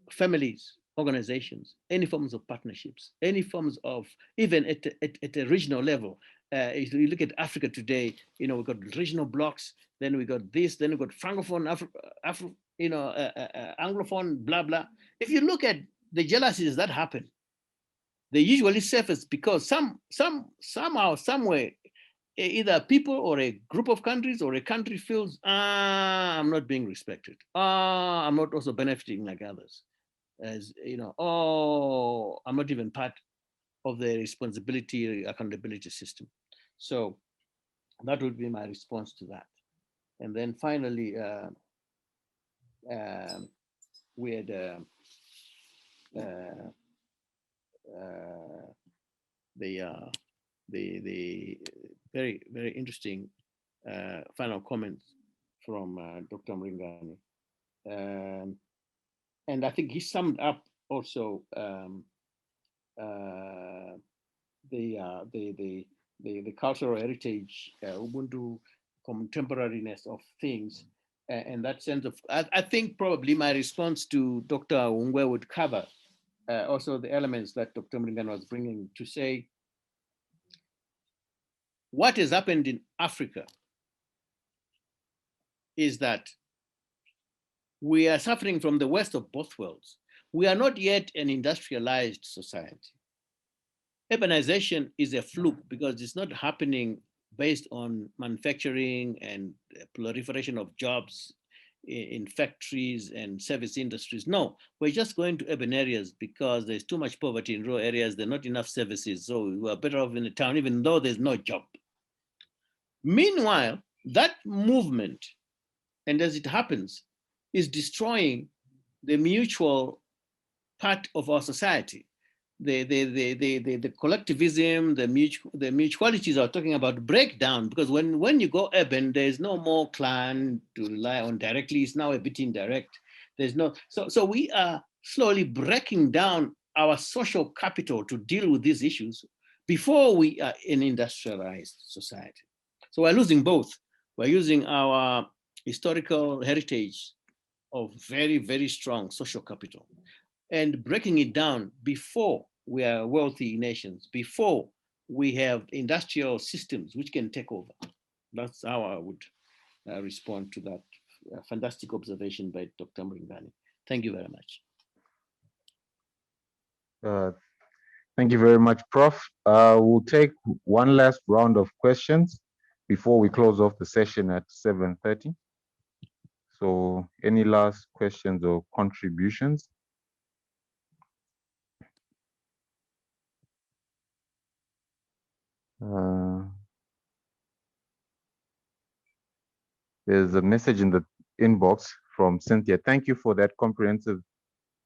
families, organizations, any forms of partnerships, any forms of, even at a regional level. If you look at Africa today, you know, we've got regional blocks, then we got this, then we got Francophone, Anglophone, blah, blah. If you look at the jealousies that happen, they usually surface because somehow, somewhere, either people or a group of countries or a country feels, I'm not being respected. I'm not also benefiting like others. As you know, oh, I'm not even part of the responsibility accountability system. So that would be my response to that. And then finally, we had the very, very interesting final comments from Dr. Mringani. And I think he summed up also the cultural heritage, Ubuntu contemporariness of things, and that sense of, I think probably my response to Dr. Ungwe would cover also the elements that Dr. Mringani was bringing to say, what has happened in Africa is that we are suffering from the worst of both worlds. We are not yet an industrialized society. Urbanization is a fluke because it's not happening based on manufacturing and proliferation of jobs in factories and service industries. No, we're just going to urban areas because there's too much poverty in rural areas. There are not enough services. So we are better off in the town, even though there's no job. Meanwhile, that movement, and as it happens, is destroying the mutual part of our society. The collectivism, the mutualities are talking about breakdown, because when you go urban, there's no more clan to rely on directly. It's now a bit indirect. There's no, so we are slowly breaking down our social capital to deal with these issues before we are an industrialized society. So we're losing both. We're using our historical heritage of very, very strong social capital and breaking it down before we are wealthy nations, before we have industrial systems which can take over. That's how I would respond to that fantastic observation by Dr. Mringani. Thank you very much. Thank you very much, Prof. We'll take one last round of questions before we close off the session at 7:30. So any last questions or contributions? There's a message in the inbox from Cynthia. Thank you for that comprehensive,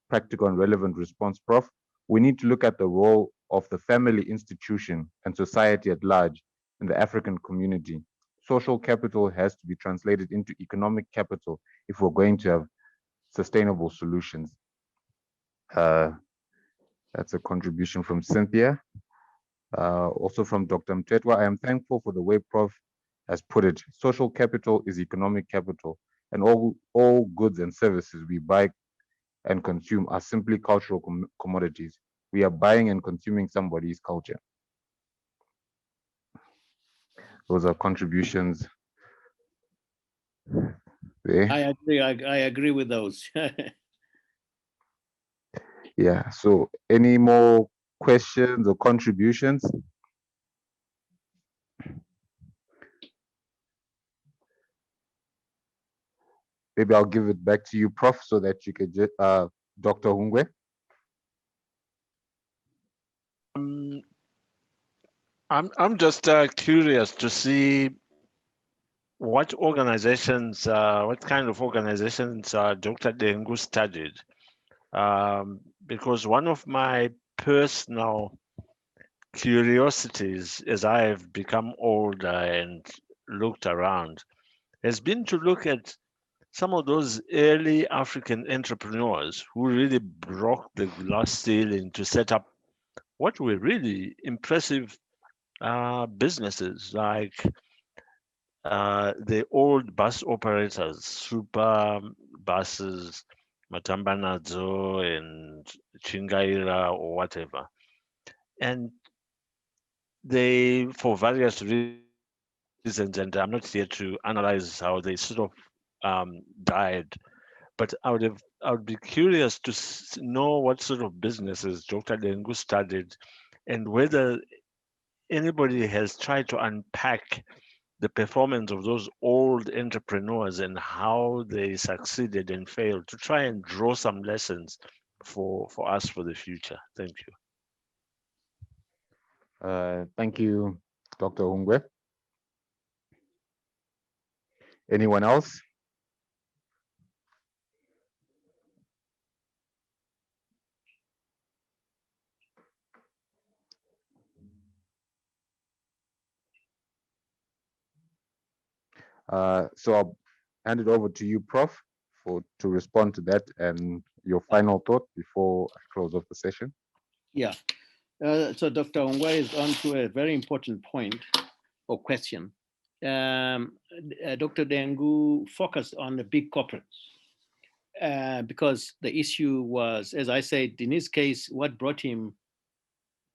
practical and relevant response, Prof. We need to look at the role of the family institution and society at large in the African community. Social capital has to be translated into economic capital if we're going to have sustainable solutions. That's a contribution from Cynthia. Also from Dr. Mtetwa, I am thankful for the way Prof has put it. Social capital is economic capital, and all goods and services we buy and consume are simply cultural commodities. We are buying and consuming somebody's culture. Those are contributions there. I agree with those. Yeah, so any more questions or contributions? Maybe I'll give it back to you, Prof, so that you could just, Dr. Hungwe. I'm just curious to see what organizations, what kind of organizations Dr. Dengu studied. Because one of my personal curiosities as I've become older and looked around has been to look at some of those early African entrepreneurs who really broke the glass ceiling to set up what were really impressive businesses, like the old bus operators, Super Buses, Matambanadzo and Chingaira or whatever. And they, for various reasons, and I'm not here to analyze how they sort of died, but I would be curious to know what sort of businesses Dr. Dengu studied and whether anybody has tried to unpack the performance of those old entrepreneurs and how they succeeded and failed, to try and draw some lessons for us for the future. Thank you. Thank you, Dr. Hungwe. Anyone else? So I'll hand it over to you, Prof, to respond to that and your final thought before I close off the session. Yeah. So Dr. Ongwa is on to a very important point or question. Dr. Dengu focused on the big corporates because the issue was, as I said, in his case, what brought him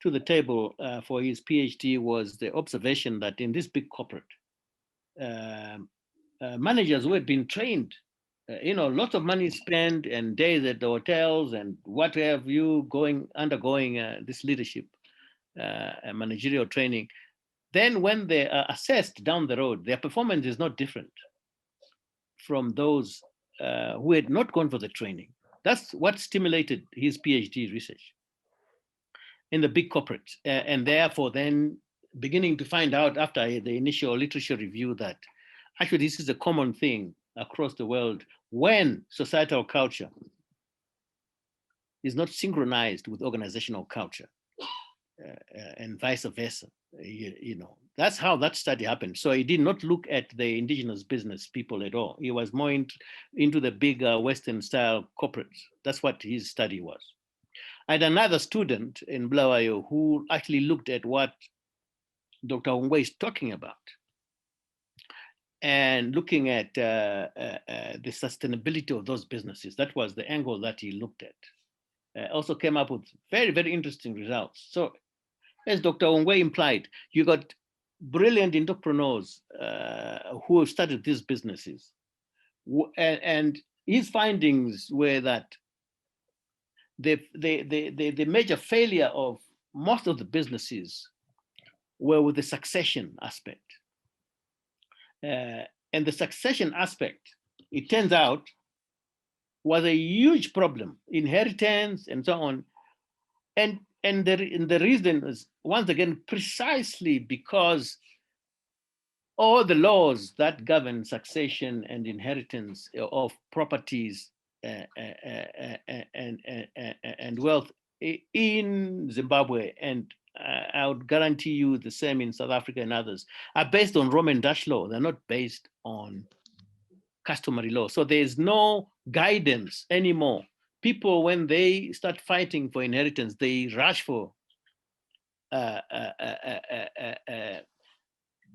to the table for his PhD was the observation that in this big corporate, managers who had been trained, lots of money spent and days at the hotels and what have you undergoing this leadership managerial training. Then when they are assessed down the road, their performance is not different from those who had not gone for the training. That's what stimulated his PhD research in the big corporates. And therefore then beginning to find out after the initial literature review that actually this is a common thing across the world when societal culture is not synchronized with organizational culture and vice versa. That's how that study happened. So he did not look at the indigenous business people at all. He was more into the big Western style corporates. That's what his study was. I had another student in Bulawayo who actually looked at what Dr. Ongwe is talking about and looking at the sustainability of those businesses. That was the angle that he looked at. Also came up with very, very interesting results. So as Dr. Ongwe implied, you got brilliant entrepreneurs who have started these businesses. And his findings were that the major failure of most of the businesses were with the succession aspect. And the succession aspect, it turns out, was a huge problem, inheritance and so on. And the reason is, once again, precisely because all the laws that govern succession and inheritance of properties and wealth in Zimbabwe, and I would guarantee you the same in South Africa and others, are based on Roman Dutch law. They're not based on customary law. So there's no guidance anymore. People, when they start fighting for inheritance, they rush for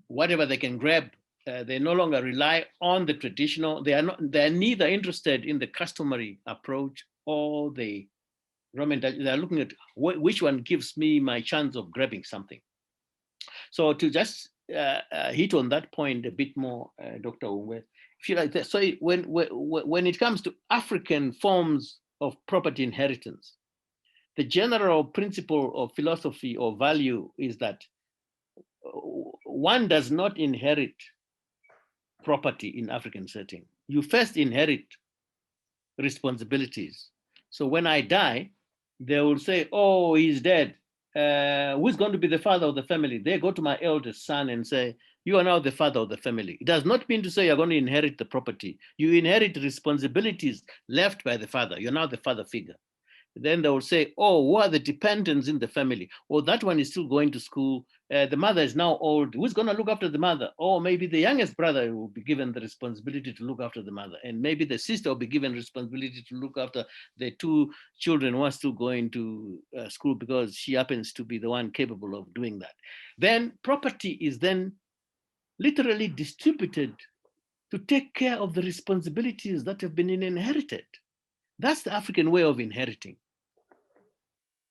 whatever they can grab. They no longer rely on the traditional. They're neither interested in the customary approach or the Roman Dutch. They're looking at which one gives me my chance of grabbing something. So to just hit on that point a bit more, Dr. Ongwe, if you like that. So when it comes to African forms of property inheritance, the general principle of philosophy or value is that one does not inherit property in African setting. You first inherit responsibilities. So when I die, they will say, oh, he's dead. Who's going to be the father of the family? They go to my eldest son and say, you are now the father of the family. It does not mean to say you're going to inherit the property. You inherit responsibilities left by the father. You're now the father figure. Then they will say, oh, who are the dependents in the family? Oh, that one is still going to school. The mother is now old. Who's going to look after the mother? Or maybe the youngest brother will be given the responsibility to look after the mother. And maybe the sister will be given responsibility to look after the two children who are still going to school because she happens to be the one capable of doing that. Then property is then literally distributed to take care of the responsibilities that have been inherited. That's the African way of inheriting.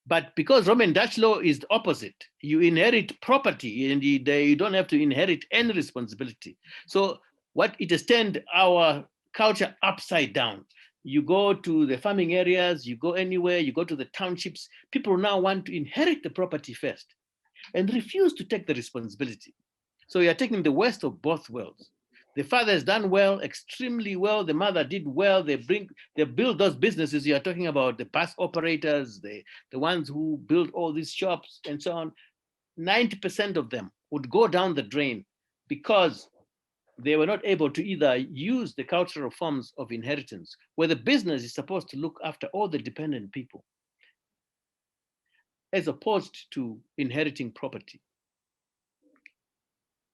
But because Roman Dutch law is the opposite, you inherit property and you don't have to inherit any responsibility. So what it has turned our culture upside down. You go to the farming areas, you go anywhere, you go to the townships, people now want to inherit the property first and refuse to take the responsibility. So you're taking the worst of both worlds. The father has done well, extremely well. The mother did well. They build those businesses you're talking about, the bus operators, the ones who build all these shops and so on. 90% of them would go down the drain because they were not able to either use the cultural forms of inheritance, where the business is supposed to look after all the dependent people, as opposed to inheriting property.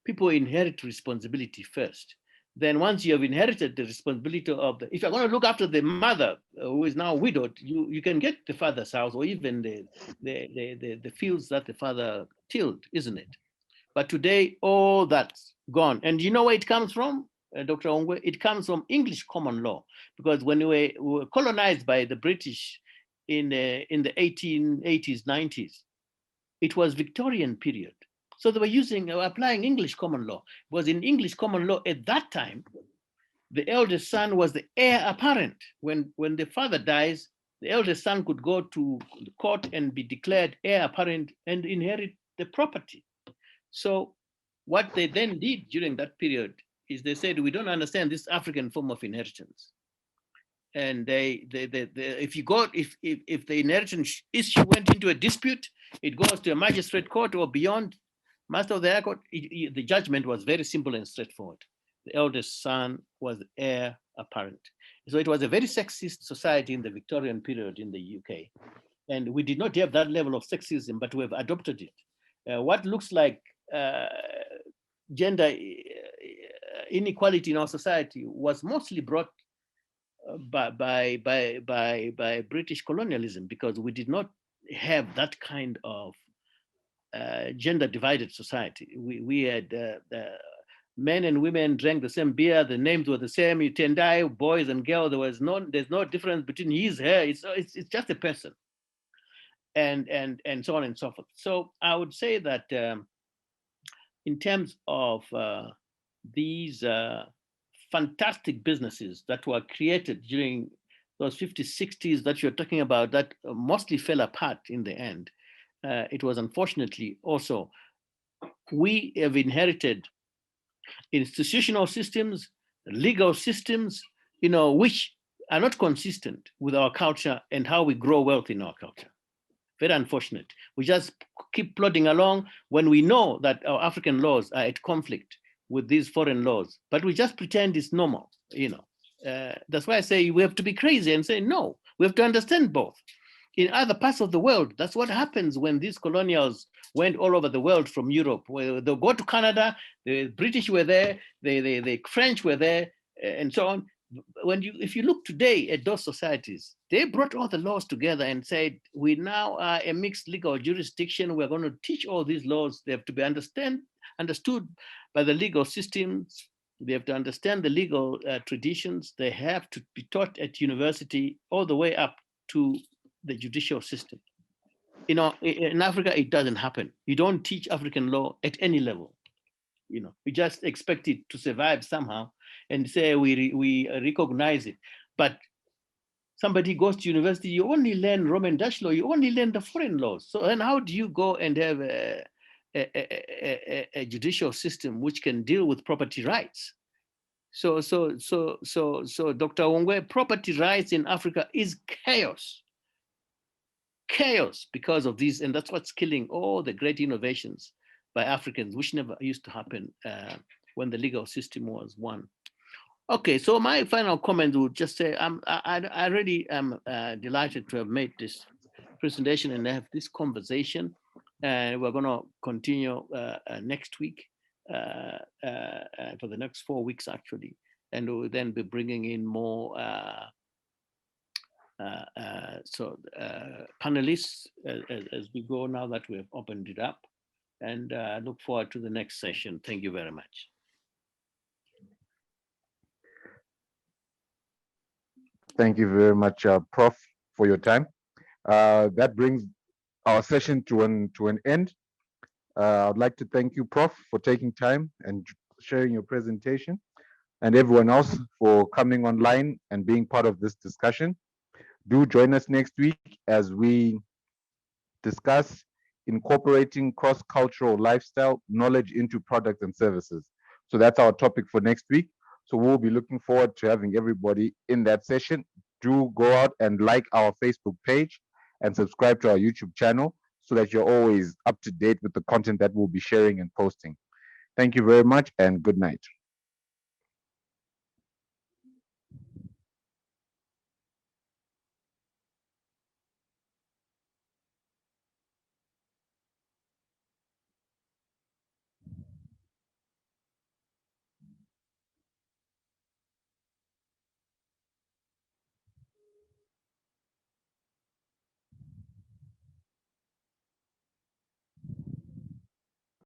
People inherit responsibility first. Then once you have inherited the responsibility of if you're going to look after the mother who is now widowed, you can get the father's house or even the fields that the father tilled, isn't it? But today, all that's gone. And you know where it comes from, Dr. Ongwe? It comes from English common law, because when we were colonized by the British in the 1880s, 90s, it was Victorian period. So they were applying English common law. It was in English common law at that time, the eldest son was the heir apparent. When the father dies, the eldest son could go to the court and be declared heir apparent and inherit the property. So what they then did during that period is they said, we don't understand this African form of inheritance. And if the inheritance issue went into a dispute, it goes to a magistrate court or beyond. Master of the High Court, the judgment was very simple and straightforward. The eldest son was the heir apparent. So it was a very sexist society in the Victorian period in the UK. And we did not have that level of sexism, but we have adopted it. What looks like gender inequality in our society was mostly brought by British colonialism, because we did not have that kind of gender divided society. We had men and women drank the same beer, the names were the same, Tendai, boys and girls, there's no difference between his, her, it's just a person. And so on and so forth. So I would say that in terms of these fantastic businesses that were created during those 50s, 60s that you're talking about, that mostly fell apart in the end. It was unfortunately also, we have inherited institutional systems, legal systems, which are not consistent with our culture and how we grow wealth in our culture. Very unfortunate. We just keep plodding along when we know that our African laws are at conflict with these foreign laws, but we just pretend it's normal, That's why I say we have to be crazy and say, no, we have to understand both. In other parts of the world, that's what happens when these colonials went all over the world from Europe. Where they'll go to Canada, the British were there, the French were there, and so on. If you look today at those societies, they brought all the laws together and said, we now are a mixed legal jurisdiction. We're going to teach all these laws. They have to be understood by the legal systems. They have to understand the legal traditions. They have to be taught at university all the way up to the judicial system. In Africa, it doesn't happen. You don't teach African law at any level. You just expect it to survive somehow and say we recognize it. But somebody goes to university, you only learn Roman Dutch law, you only learn the foreign laws. So then how do you go and have a judicial system which can deal with property rights? So Dr. Ongwe, property rights in Africa is chaos. Chaos because of these, and that's what's killing all the great innovations by Africans, which never used to happen when the legal system was one. Okay, so my final comment would just say, I really am delighted to have made this presentation and have this conversation. And we're going to continue next week for the next 4 weeks, actually. And we'll then be bringing in more panelists as we go, now that we have opened it up. And I look forward to the next session. Thank you very much. Thank you very much, Prof, for your time. That brings our session to an end. I'd like to thank you, Prof, for taking time and sharing your presentation, and everyone else for coming online and being part of this discussion. Do join us next week as we discuss incorporating cross-cultural lifestyle knowledge into products and services. So that's our topic for next week. So we'll be looking forward to having everybody in that session. Do go out and like our Facebook page and subscribe to our YouTube channel so that you're always up to date with the content that we'll be sharing and posting. Thank you very much and good night.